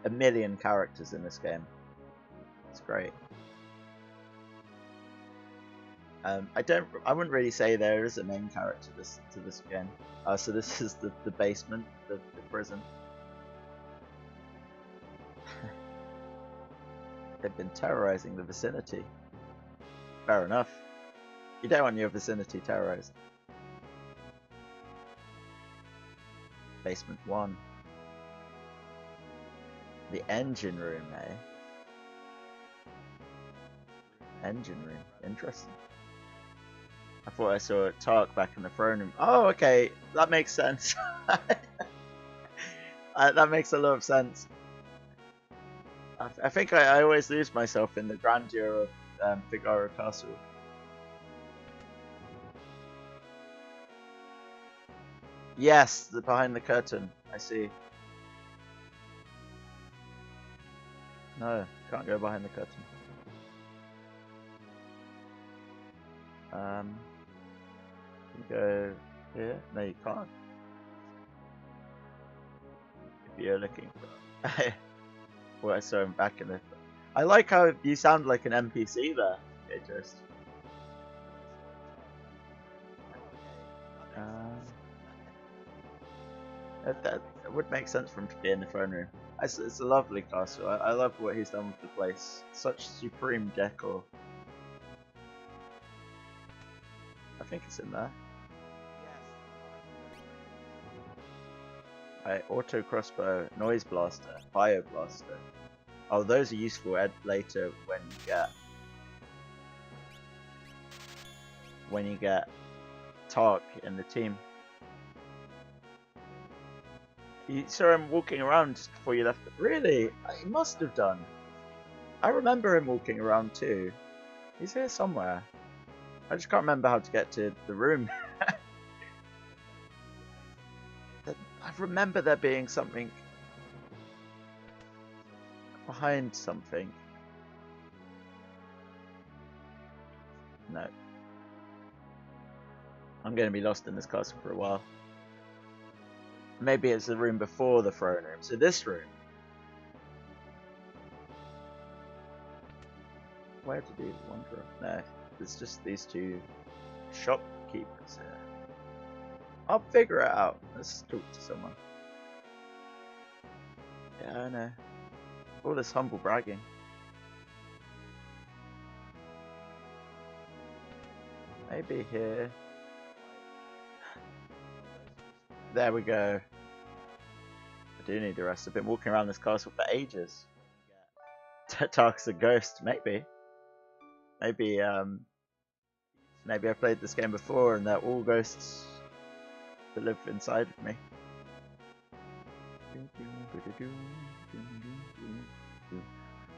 a million characters in this game. It's great. I wouldn't really say there is a main character to this game. So this is the basement, the prison. They've been terrorizing the vicinity. Fair enough. You don't want your vicinity terrorized. Basement 1. The engine room, eh? Engine room. Interesting. I thought I saw Tark back in the throne room. Oh, okay. That makes sense. That makes a lot of sense. I think I always lose myself in the grandeur of Figaro Castle. Yes, behind the curtain. I see. No, can't go behind the curtain. You go here? No, you can't. If you're looking for. Well, I saw him back in the. I like how you sound like an NPC there, just. That would make sense for him to be in the throne room. It's a lovely castle. I love what he's done with the place. Such supreme decor. I think it's in there. Right, auto crossbow, noise blaster, fire blaster. Oh, those are useful later when you get Tark in the team. You saw him walking around just before you left. Really? He must have done. I remember him walking around too. He's here somewhere. I just can't remember how to get to the room. I remember there being something behind something. No. I'm going to be lost in this castle for a while. Maybe it's the room before the throne room. So this room. Where did he wander? No, it's just these two shopkeepers here. I'll figure it out. Let's talk to someone. Yeah, I know. All this humble bragging. Maybe here. There we go. I do need the rest. I've been walking around this castle for ages. Tark's a ghost, maybe. Maybe I played this game before and they're all ghosts that live inside of me.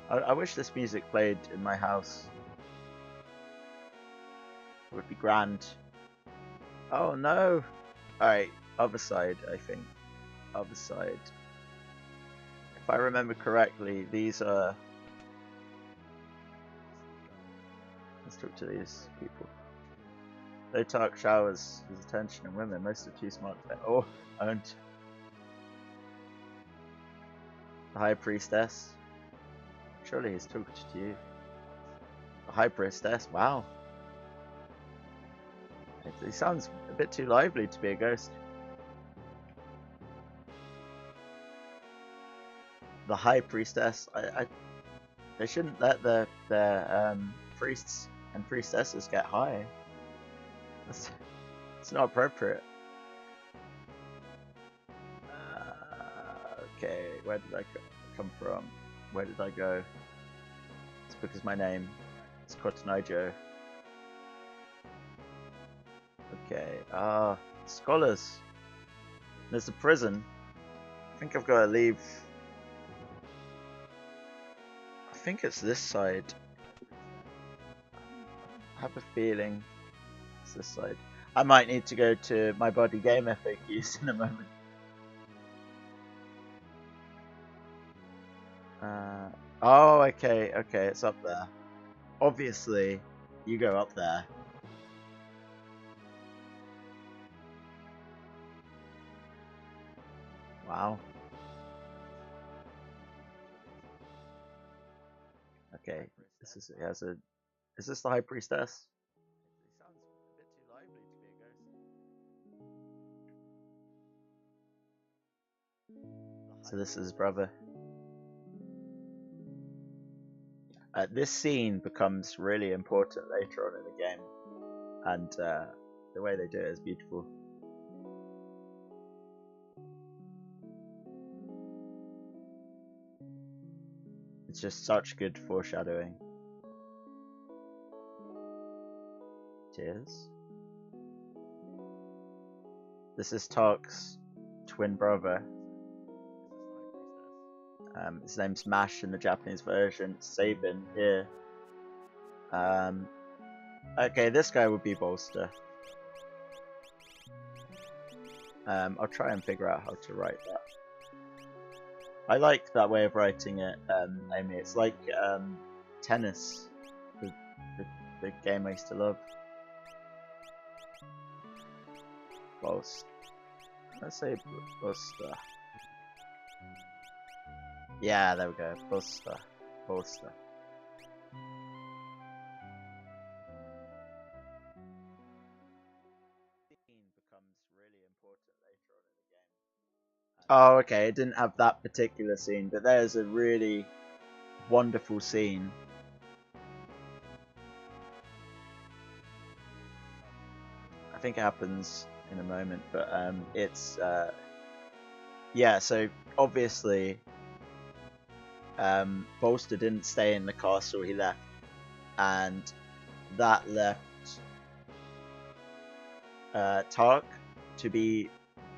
I wish this music played in my house. It would be grand. Oh no! Alright, other side, I think. Other side. If I remember correctly, these are... Let's talk to these people. Though Tark showers his attention on women, most are too smart to... Oh, owned. The High Priestess. Surely he's talked to you. The High Priestess, wow. He sounds a bit too lively to be a ghost. The High Priestess. They shouldn't let their priests and priestesses get high. It's not appropriate. Okay, where did I come from? Where did I go? It's because my name is Kotonijo. Okay, scholars. There's a prison. I think I've got to leave. I think it's this side. I have a feeling it's this side. I might need to go to my body game FAQs in a moment. Oh, okay, it's up there. Obviously, you go up there. Wow. Okay, this is is this the High Priestess? It sounds a bit too lively to be a ghost. So this is his brother. This scene becomes really important later on in the game, and the way they do it is beautiful. It's just such good foreshadowing. Cheers. This is Tark's twin brother. His name's Mash in the Japanese version, Sabin here. Okay, this guy would be Bolster. I'll try and figure out how to write that. I like that way of writing it, Amy. It's like tennis, the game I used to love. Bolster. Let's say Bolster. Yeah, there we go. Bolster. Oh, okay. It didn't have that particular scene, but there's a really wonderful scene. I think it happens in a moment, but it's yeah. So obviously, Bolster didn't stay in the castle. He left, and that left Tark to be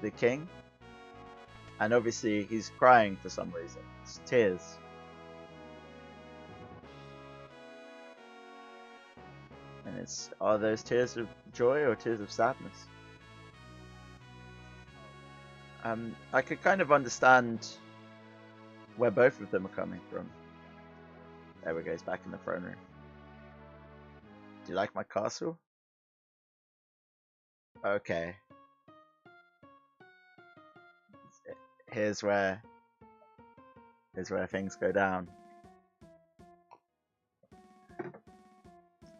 the king. And obviously he's crying for some reason. It's tears. And are those tears of joy or tears of sadness? I could kind of understand where both of them are coming from. There we go, he's back in the throne room. Do you like my castle? Okay. Here's where things go down.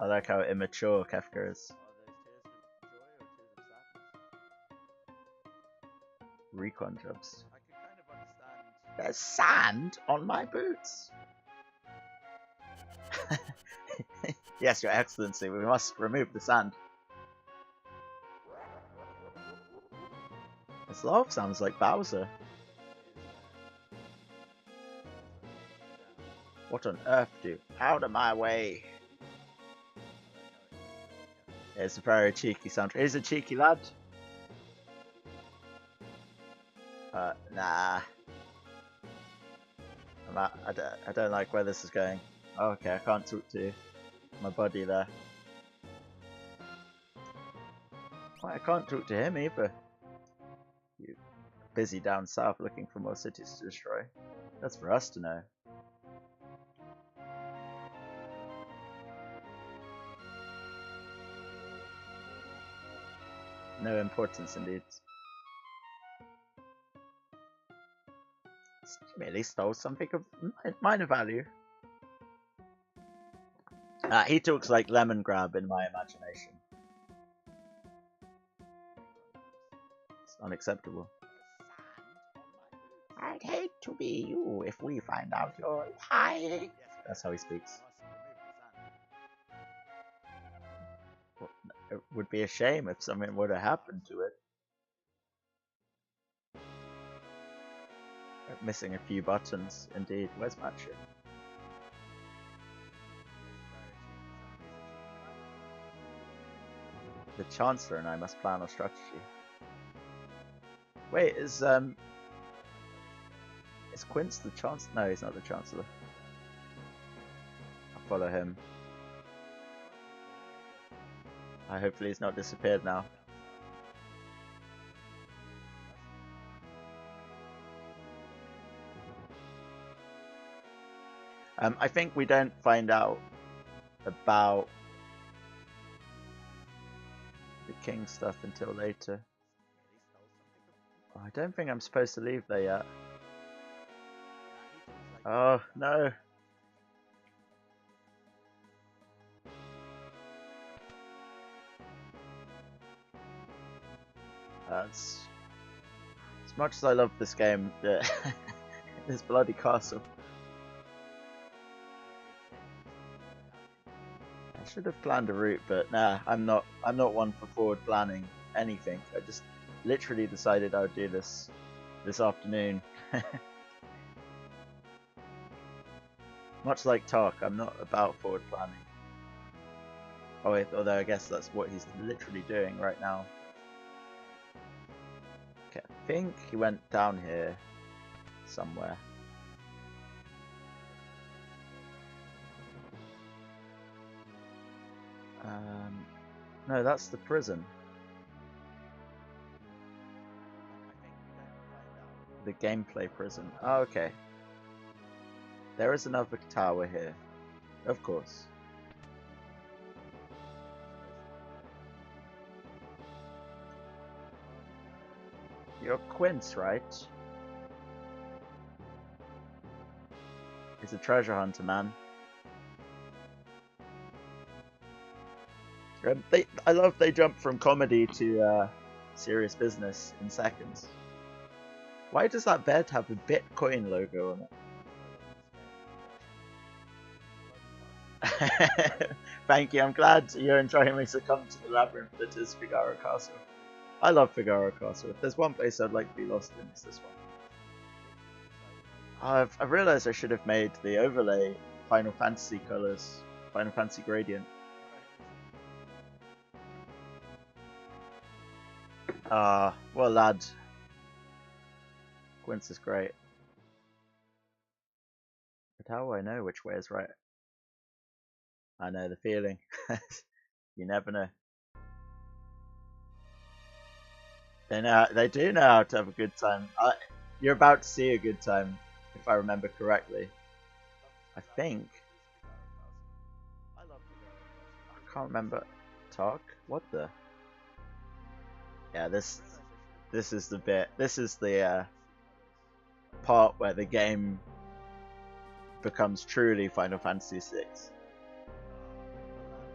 I like how immature Kefka is. Recon jobs. There's sand on my boots. Yes, Your Excellency, we must remove the sand. This laugh sounds like Bowser. What on earth, do? Out of my way. It's a very cheeky sound. He's a cheeky lad. Nah. I don't like where this is going. Oh, okay, I can't talk to my buddy there. Well, I can't talk to him either. You busy down south looking for more cities to destroy. That's for us to know. No importance indeed. Merely stole something of minor value. He talks like Lemongrab in my imagination. It's unacceptable. I'd hate to be you if we find out you're lying. That's how he speaks. Well, it would be a shame if something would have happened to it. Missing a few buttons, indeed. Where's Matcha? The Chancellor and I must plan our strategy. Wait, is Quince the Chancellor? No, he's not the Chancellor. I'll follow him. Hopefully he's not disappeared now. I think we don't find out about the king stuff until later. Oh, I don't think I'm supposed to leave there yet. Oh, no. That's... As much as I love this game, this bloody castle. I should have planned a route, but nah, I'm not one for forward planning anything. I just literally decided I would do this afternoon. Much like Tark, I'm not about forward planning. Oh wait, although I guess that's what he's literally doing right now. Okay, I think he went down here somewhere. No, that's the prison. The gameplay prison. Oh, okay. There is another tower here. Of course. You're Quince, right? He's a treasure hunter, man. I love they jump from comedy to serious business in seconds. Why does that bed have a Bitcoin logo on it? Thank you, I'm glad you're enjoying me succumb to the labyrinth that is Figaro Castle. I love Figaro Castle. If there's one place I'd like to be lost in, it's this one. I've realised I should have made the overlay Final Fantasy colours, Final Fantasy Gradient. Well lad. Quince is great. But how do I know which way is right? I know the feeling. You never know. They do know how to have a good time. You're about to see a good time, if I remember correctly. I think. I can't remember. Talk? What the? Yeah, this is the bit. This is the part where the game becomes truly Final Fantasy VI.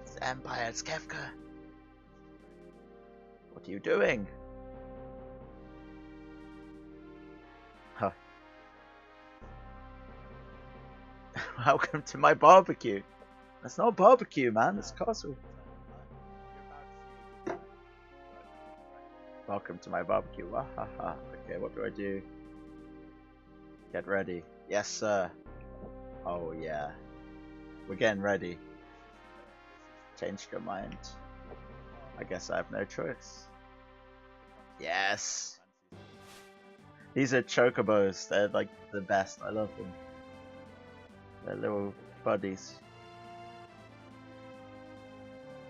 It's Empire, it's Kefka. What are you doing? Huh. Welcome to my barbecue. That's not barbecue, man. It's castle. Welcome to my barbecue. Wahaha. Okay, what do I do? Get ready. Yes, sir. Oh, yeah. We're getting ready. Changed your mind. I guess I have no choice. Yes. These are chocobos. They're like the best. I love them. They're little buddies.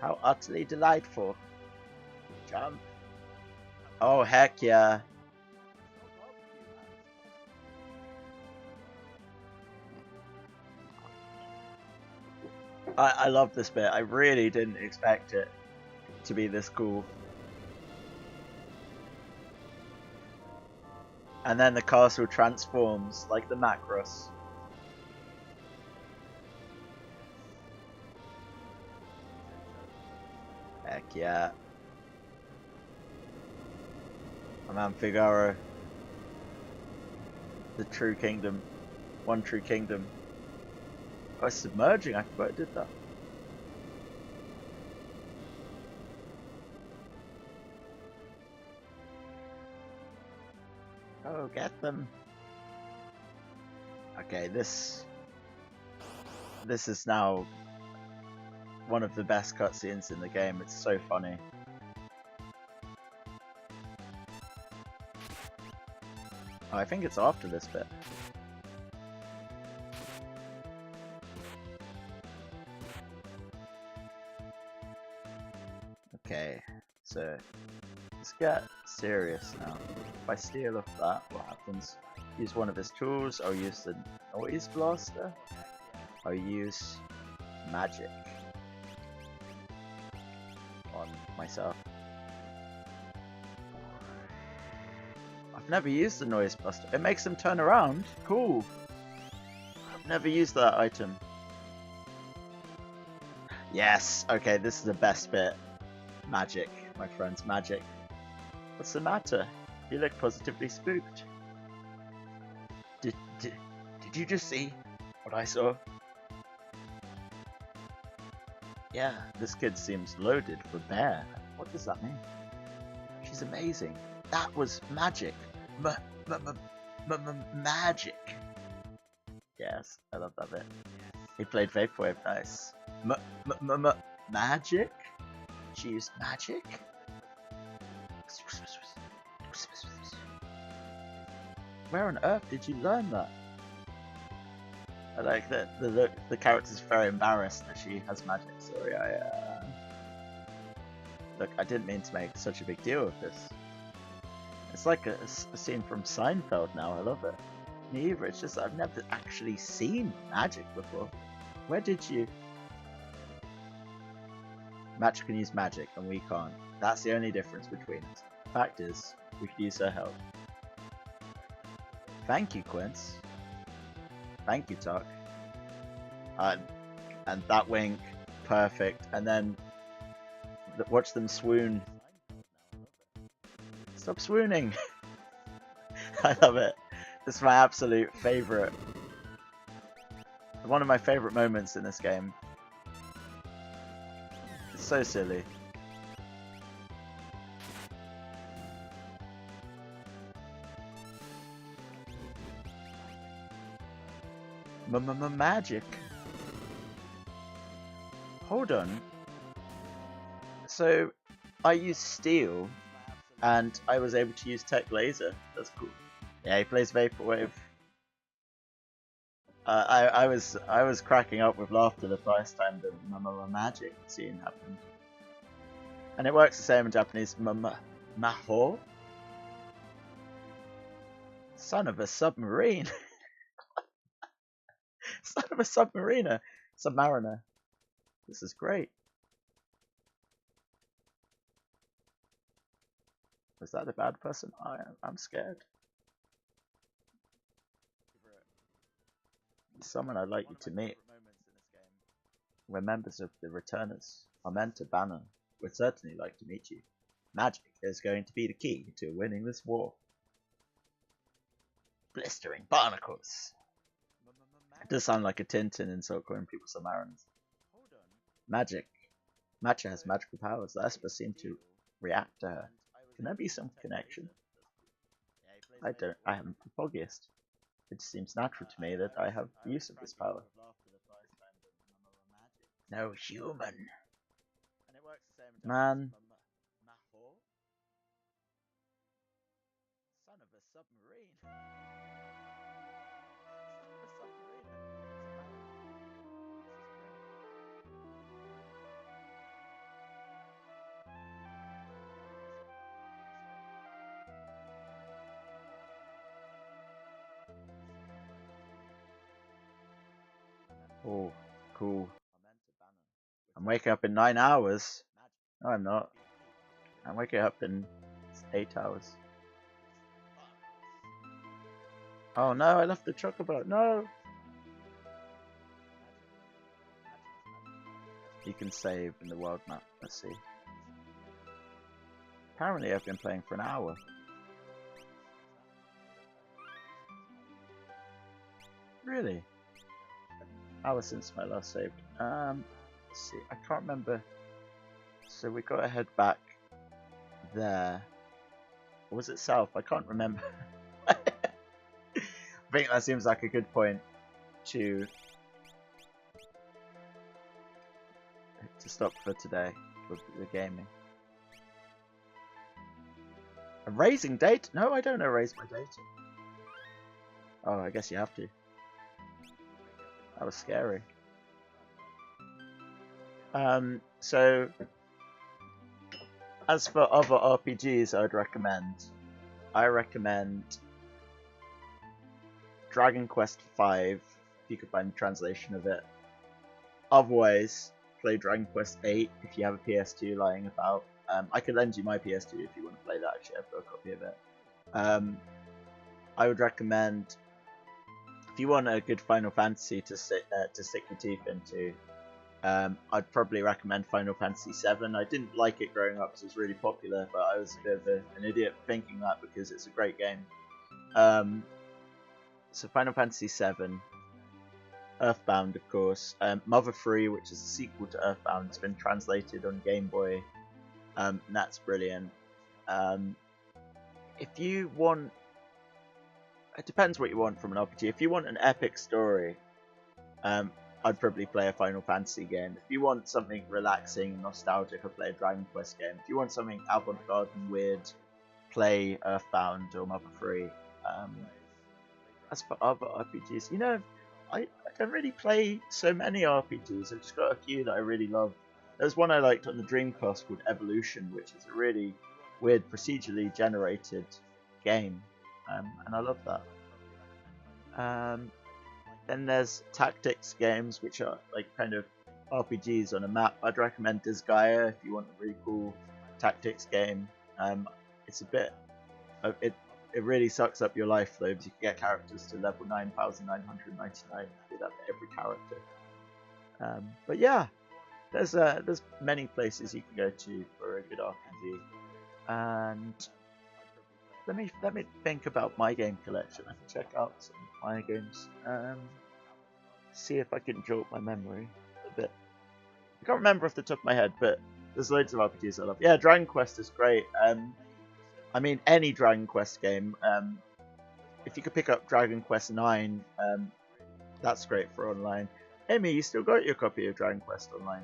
How utterly delightful. Jump. Oh, heck yeah. I love this bit. I really didn't expect it to be this cool. And then the castle transforms like the Macross. Heck yeah. My man Figaro. The true kingdom. One true kingdom. Oh, it's submerging. I forgot it did that. Oh, get them. Okay, this is now one of the best cutscenes in the game. It's so funny. Oh, I think it's after this bit. Okay, so let's get serious now. If I steal off that, what happens? Use one of his tools. I'll use the noise blaster. I'll use magic on myself. I've never used the noise blaster. It makes them turn around. Cool. I've never used that item. Yes. Okay, this is the best bit. Magic, my friends, magic. What's the matter? You look positively spooked. Did you just see what I saw? Yeah, this kid seems loaded for bear. What does that mean? She's amazing. That was magic. Magic. Yes, I love that bit. He played Vaporwave, nice. Magic? She used magic? Where on earth did you learn that? I like that the character's very embarrassed that she has magic. Sorry, look, I didn't mean to make such a big deal of this. It's like a scene from Seinfeld now. I love it. Me either. It's just that I've never actually seen magic before. Where did you? Match can use magic and we can't. That's the only difference between us. Fact is, we could use her help. Thank you, Quince. Thank you, Tuck. And that wink, perfect. And then watch them swoon. Stop swooning. I love it. This is my absolute favourite. One of my favourite moments in this game. It's so silly. Magic. Hold on. So, I used steel, and I was able to use tech laser. That's cool. Yeah, he plays Vaporwave. I was cracking up with laughter the first time the Mama Magic scene happened, and it works the same in Japanese. Maho, son of a submarine, son of a submariner. This is great. Was that a bad person? I'm scared. Someone I'd like you to meet. We're members of the Returners. Our mentor Banner would certainly like to meet you. Magic is going to be the key to winning this war. Blistering barnacles. It does sound like a Tintin insult calling people submariners. Magic. Matcha has magical powers. The Esper seem to react to her. Can there be some connection? I haven't the foggiest. It seems natural to me that I have use of this power. No human. Man. Son of a submarine. Oh, cool. I'm waking up in 9 hours. No, I'm not. I'm waking up in 8 hours. Oh no, I left the chocobo. No! You can save in the world map. Let's see. Apparently I've been playing for an hour. Really? Hour since my last saved. Let's see. I can't remember. So we gotta head back there. Or was it south? I can't remember. I think that seems like a good point to stop for today with the gaming. Erasing data? No, I don't erase my data. Oh, I guess you have to. That was scary. So as for other RPGs I recommend Dragon Quest V, if you could find a translation of it. Otherwise, play Dragon Quest VIII if you have a PS2 lying about. I could lend you my PS2 if you want to play that, actually. I've got a copy of it. I would recommend, if you want a good Final Fantasy to stick your teeth into, I'd probably recommend Final Fantasy VII. I didn't like it growing up because it was really popular, but I was a bit of an idiot thinking that because it's a great game. So Final Fantasy VII, Earthbound, of course, Mother 3, which is a sequel to Earthbound, has been translated on Game Boy, and that's brilliant. If you want, it depends what you want from an RPG. If you want an epic story, I'd probably play a Final Fantasy game. If you want something relaxing and nostalgic, I'd play a Dragon Quest game. If you want something avant-garde and weird, play Earthbound or Mother 3. As for other RPGs, you know, I don't really play so many RPGs. I've just got a few that I really love. There's one I liked on the Dreamcast called Evolution, which is a really weird procedurally generated game, and I love that. Then there's tactics games, which are like kind of RPGs on a map. I'd recommend Disgaea if you want a really cool tactics game. It's a bit of it. It really sucks up your life though, because you can get characters to level 9,999. Do that for every character. But yeah, there's many places you can go to for a good RPG. And let me think about my game collection. I can check out some of my games. See if I can jolt my memory a bit. I can't remember off the top of my head, but there's loads of RPGs I love. Yeah, Dragon Quest is great. I mean, any Dragon Quest game. If you could pick up Dragon Quest 9, that's great for online. Amy, you still got your copy of Dragon Quest online?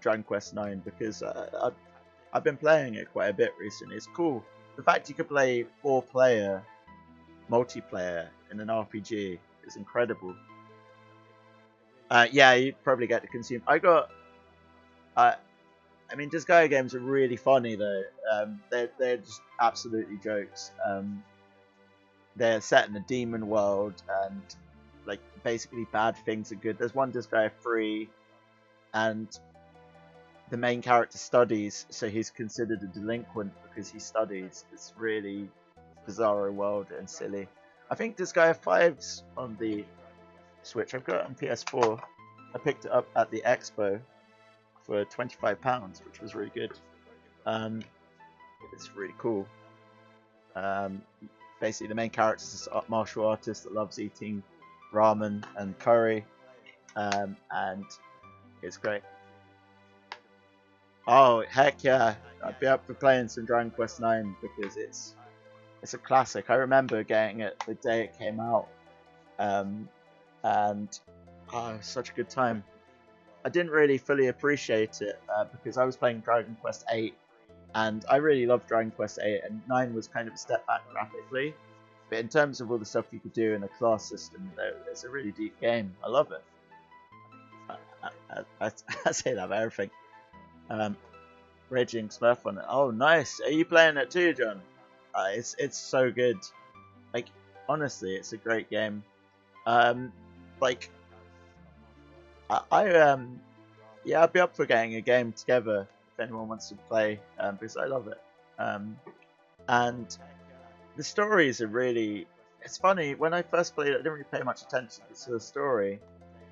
Dragon Quest 9, because I've been playing it quite a bit recently. It's cool. the fact you could play 4-player multiplayer in an RPG is incredible. Yeah, you'd probably get to consume. I mean, Disgaea games are really funny though. They're just absolutely jokes. They're set in a demon world, and like basically bad things are good. There's one Disgaea 3, and the main character studies, so he's considered a delinquent because he studies. It's really bizarre world and silly. I think Disgaea 5's on the Switch. I've got it on PS4. I picked it up at the Expo for £25, which was really good. It's really cool. Basically, the main character is a martial artist that loves eating ramen and curry, and it's great. Oh heck yeah! I'd be up for playing some Dragon Quest IX because it's a classic. I remember getting it the day it came out, and oh, such a good time. I didn't really fully appreciate it because I was playing Dragon Quest VIII, and I really loved Dragon Quest VIII, and 9 was kind of a step back graphically. But in terms of all the stuff you could do in a class system, it's a really deep game. I love it. I say that about everything. Raging Smurf on it. Oh, nice. Are you playing it too, John? It's so good. Like, honestly, it's a great game. Like, yeah, I'd be up for getting a game together if anyone wants to play, because I love it. And the stories are really. It's funny, when I first played it, I didn't really pay much attention to the story,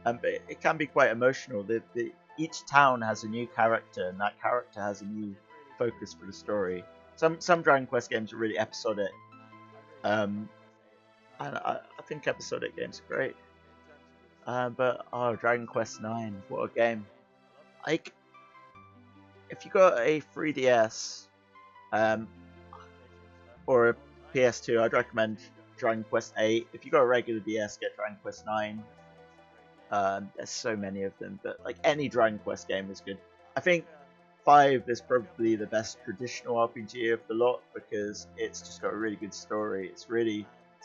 but it can be quite emotional. Each town has a new character, and that character has a new focus for the story. Some Dragon Quest games are really episodic, and I think episodic games are great. But oh, Dragon Quest IX, what a game! Like, if you got a 3DS, or a PS2, I'd recommend Dragon Quest VIII. If you got a regular DS, get Dragon Quest IX. There's so many of them, but like any Dragon Quest game is good. I think 5 is probably the best traditional RPG of the lot because it's just got a really good story. It's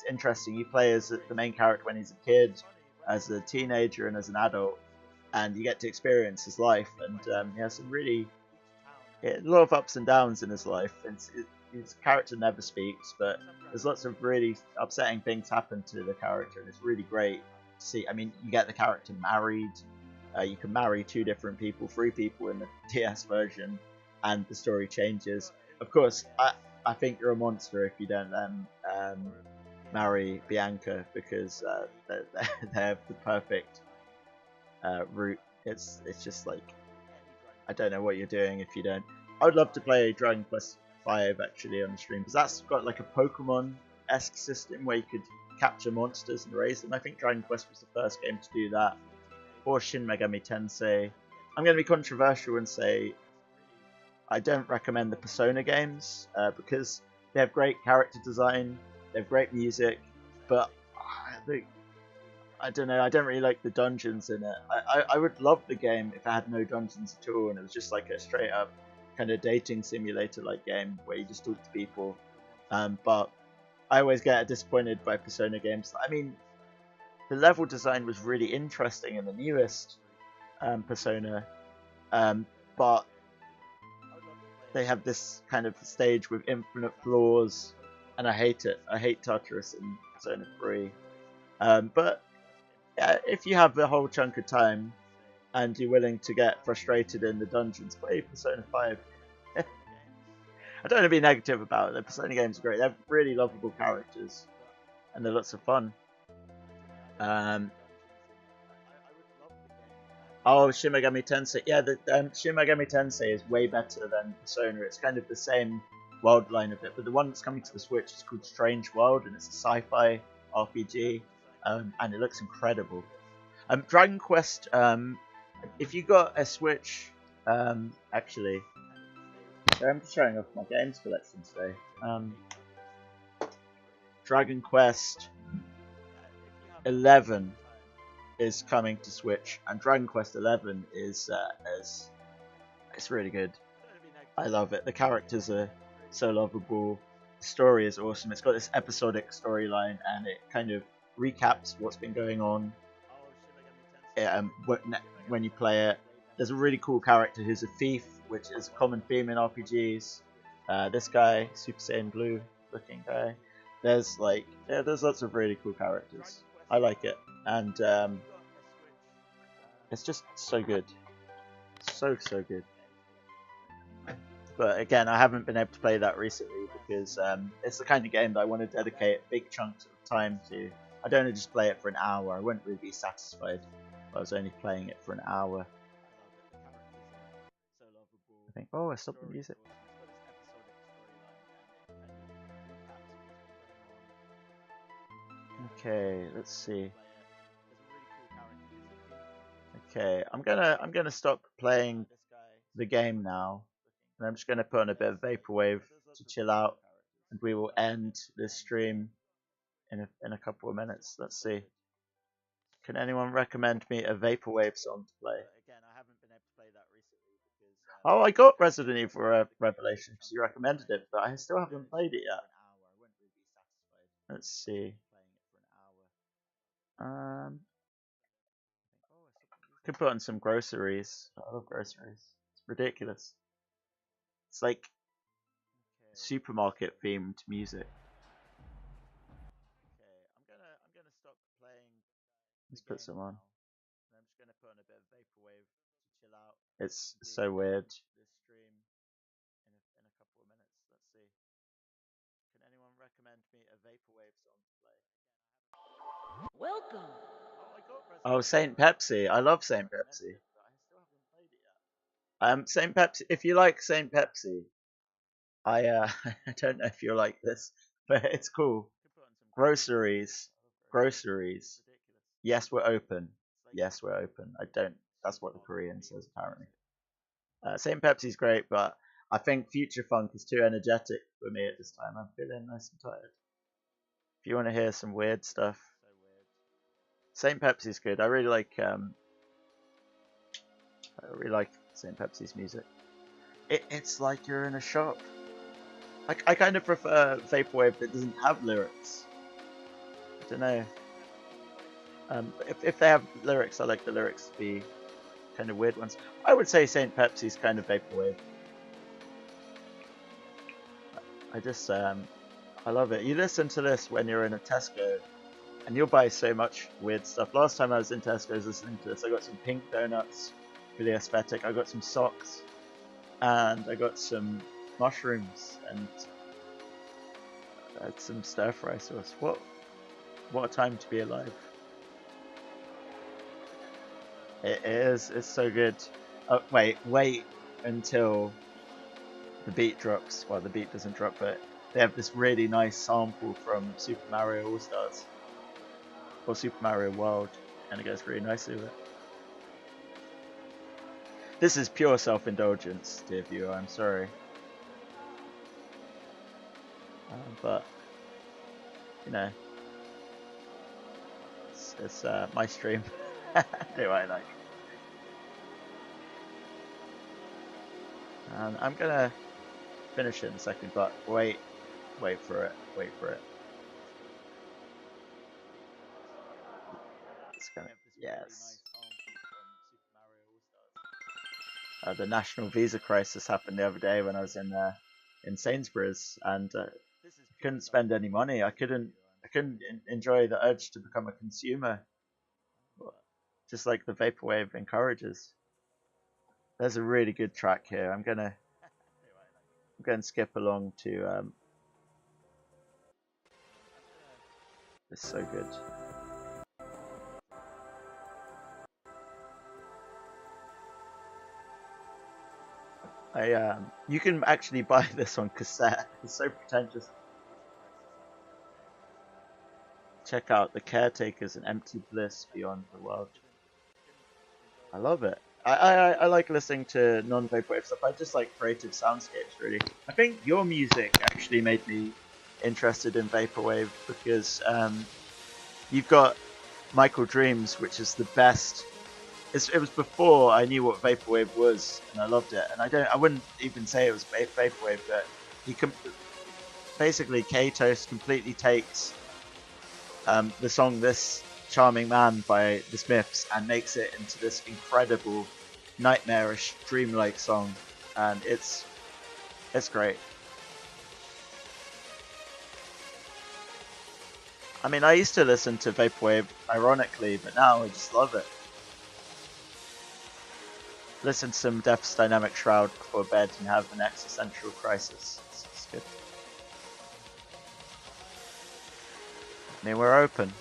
interesting. You play as the main character when he's a kid, as a teenager, and as an adult, and you get to experience his life. And he has some a lot of ups and downs in his life. His character never speaks, but there's lots of really upsetting things happen to the character, and it's really great to see. I mean, you get the character married. You can marry 2 different people, 3 people in the DS version, and the story changes. Of course, I think you're a monster if you don't marry Bianca, because they have the perfect route. It's just like, I don't know what you're doing if you don't. I would love to play Dragon Quest V actually on the stream, because that's got like a Pokemon-esque system where you could capture monsters and raise them. I think Dragon Quest was the first game to do that. Or Shin Megami Tensei. I'm going to be controversial and say I don't recommend the Persona games because they have great character design, they have great music, but I don't know, I don't really like the dungeons in it. I would love the game if it had no dungeons at all and it was just like a straight up kind of dating simulator like game where you just talk to people. But I always get disappointed by Persona games. I mean, the level design was really interesting in the newest Persona, but they have this kind of stage with infinite flaws, and I hate it. I hate Tartarus in Persona 3. But yeah, if you have a whole chunk of time and you're willing to get frustrated in the dungeons, play Persona 5. I don't want to be negative about it. The Persona games are great. They have really lovable characters, and they're lots of fun. Oh, Shin Megami Tensei. Yeah, the Shin Megami Tensei is way better than Persona. It's kind of the same world line of it, but the one that's coming to the Switch is called Strange World, and it's a sci-fi RPG, and it looks incredible. Dragon Quest. If you got a Switch, actually, sorry, I'm just showing off my games collection today. Dragon Quest 11 is coming to Switch, and Dragon Quest 11 is it's really good. I love it. The characters are so lovable. story is awesome. It's got this episodic storyline, and it kind of recaps what's been going on when you play it. There's a really cool character who's a thief, which is a common theme in RPGs. This guy, Super Saiyan Blue looking guy. There's there's lots of really cool characters. I like it, and it's just so good, so good. But again, I haven't been able to play that recently because it's the kind of game that I want to dedicate big chunks of time to. I don't want to just play it for an hour. I wouldn't really be satisfied if I was only playing it for an hour. I think, oh, I stopped the music. Okay, let's see. Okay, I'm gonna stop playing the game now, and I'm just gonna put on a bit of vaporwave to chill out, and we will end this stream in a couple of minutes. Let's see. Can anyone recommend me a vaporwave song to play? Oh, I got Resident Evil Revelation because you recommended it, but I still haven't played it yet. Let's see. Could put on some groceries. I love groceries. It's ridiculous. It's like supermarket themed music. Let's put some on. It's so weird. Welcome. Oh, Saint Pepsi. I love Saint Pepsi. Saint Pepsi. If you like Saint Pepsi, I don't know if you're like this, but it's cool. Groceries, groceries. Yes, we're open. Yes, we're open. I don't. That's what the Korean says apparently. Saint Pepsi's great, but I think Future Funk is too energetic for me at this time. I'm feeling nice and tired. If you want to hear some weird stuff, Saint Pepsi's good. I really like Saint Pepsi's music. It's like you're in a shop. I kind of prefer vaporwave that doesn't have lyrics. I don't know. If they have lyrics, I like the lyrics to be kind of weird ones. I would say Saint Pepsi's kind of vaporwave. I just I love it. You listen to this when you're in a Tesco, and you'll buy so much weird stuff. Last time I was in Tesco, I was listening to this. I got some pink donuts, really aesthetic. I got some socks, and I got some mushrooms, and I had some stir fry sauce. What a time to be alive! It is. It's so good. Oh, wait until the beat drops. Well, the beat doesn't drop, but they have this really nice sample from Super Mario All Stars or Super Mario World, and it goes really nicely with it. This is pure self-indulgence, dear viewer. I'm sorry, but you know, it's my stream. Do I like? And I'm gonna finish it in a second, but wait for it. It's gonna, yes. The national visa crisis happened the other day when I was in Sainsbury's, and couldn't spend any money. I couldn't enjoy the urge to become a consumer, just like the vaporwave encourages. There's a really good track here. I'm gonna skip along to it's so good. You can actually buy this on cassette. It's so pretentious. Check out The Caretakers and Empty Bliss Beyond the World. I love it. I like listening to non-vaporwave stuff. I just like creative soundscapes, really. I think your music actually made me interested in vaporwave because you've got Michael Dreams, which is the best. It was before I knew what vaporwave was, and I loved it. And I wouldn't even say it was vaporwave, but basically Katos completely takes the song "This Charming Man" by the Smiths and makes it into this incredible, nightmarish, dreamlike song, and it's great. I mean, I used to listen to vaporwave ironically, but now I just love it. Listen to some Death's Dynamic Shroud before bed and have an existential crisis. It's good. I mean, we're open.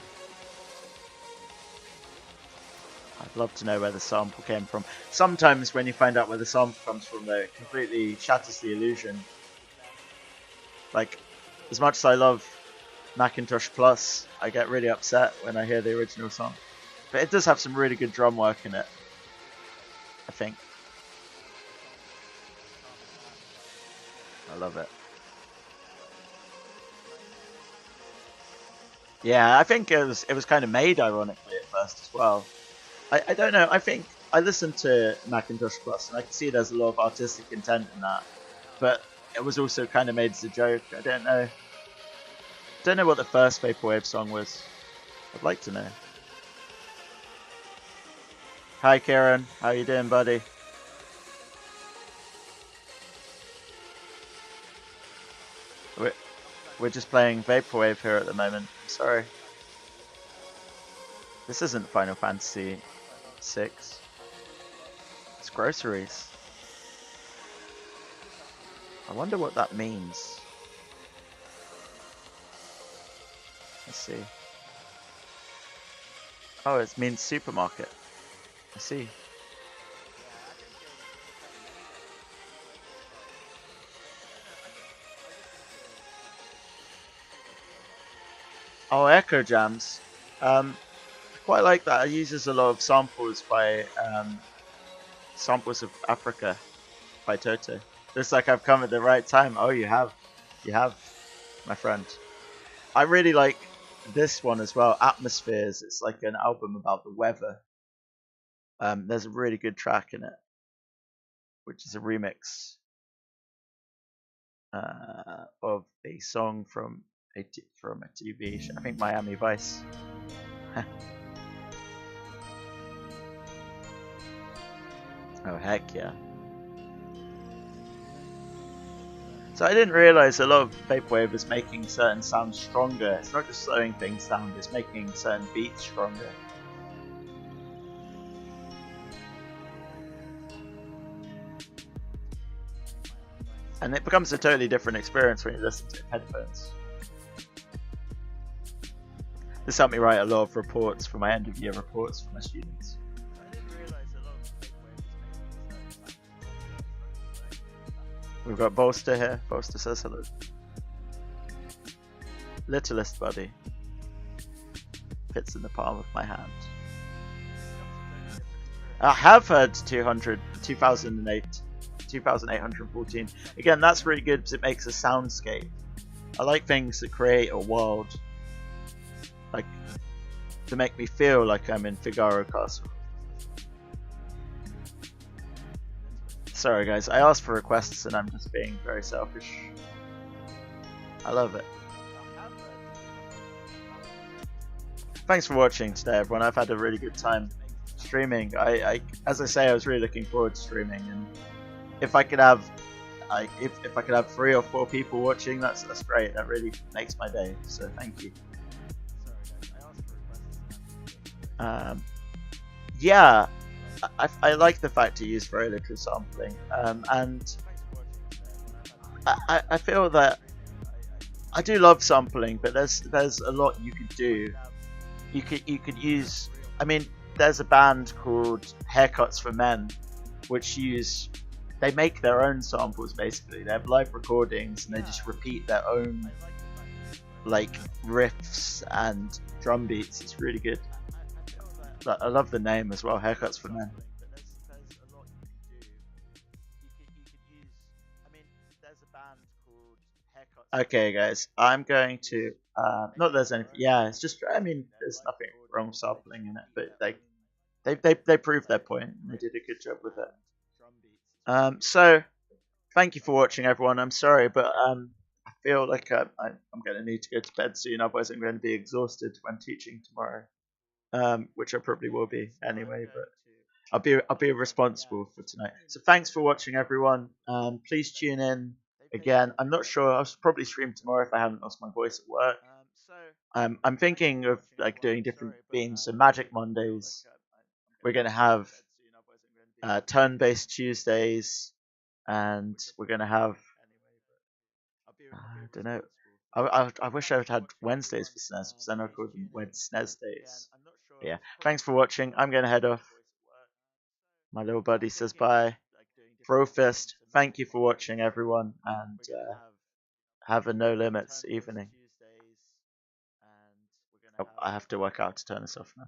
I'd love to know where the sample came from. Sometimes when you find out where the sample comes from, though, it completely shatters the illusion. Like, as much as I love Macintosh Plus, I get really upset when I hear the original song. But it does have some really good drum work in it, I think. I love it. Yeah, I think it was kind of made ironically at first as well. I don't know. I think I listened to Macintosh Plus and I can see there's a lot of artistic intent in that, but it was also kind of made as a joke. I don't know. Don't know what the first vaporwave song was. I'd like to know. Hi Kieran, how you doing, buddy? We're, we're just playing vaporwave here at the moment. I'm sorry. This isn't Final Fantasy 6. It's groceries. I wonder what that means. Let's see. Oh, it means supermarket. I see. Oh, Echo Jams. Quite like that. It uses a lot of samples by Samples of Africa by Toto. Looks like I've come at the right time. Oh, you have, my friend. I really like this one as well. Atmospheres. It's like an album about the weather. There's a really good track in it, which is a remix of a song from from a TV show. I think Miami Vice. Oh heck yeah! So I didn't realize a lot of vaporwave is making certain sounds stronger. It's not just slowing things down; it's making certain beats stronger. And it becomes a totally different experience when you listen to it in headphones. This helped me write a lot of reports for my end of year reports for my students. We've got Bolster here. Bolster says hello. Littlest buddy. Fits in the palm of my hand. I have heard 2008, 2814. Again, that's really good because it makes a soundscape. I like things that create a world, like to make me feel like I'm in Figaro Castle. Sorry guys, I asked for requests and I'm just being very selfish. I love it. Thanks for watching today, everyone. I've had a really good time streaming. As I say, I was really looking forward to streaming, and if I could have, if I could have 3 or 4 people watching, that's great. That really makes my day. So thank you. Yeah, I like the fact to use very little sampling, and I feel that I do love sampling, but there's a lot you could do. You could use. I mean, there's a band called Haircuts for Men, which they make their own samples basically. They have live recordings and they just repeat their own like riffs and drum beats. It's really good. I love the name as well, Haircuts for Men. Okay, guys, I'm going to. Not that there's anything. Yeah, it's just. I mean, there's nothing wrong with sampling in it, but they proved their point and they did a good job with it. So thank you for watching, everyone. I'm sorry, but I feel like I'm going to need to go to bed soon. Otherwise, I'm going to be exhausted when teaching tomorrow, which I probably will be anyway. But I'll be responsible for tonight. So thanks for watching, everyone. Please tune in again. I'm not sure. I'll probably stream tomorrow if I haven't lost my voice at work. I'm thinking of like doing different themes. So Magic Mondays. We're gonna have turn-based Tuesdays, and we're gonna have I don't know. I wish I had had Wednesdays for SNES, because then I'd call them SNES days. But yeah, thanks for watching. I'm gonna head off. My little buddy says bye. Brofist, thank you for watching, everyone, and have a no limits evening. Oh, I have to work out to turn this off now.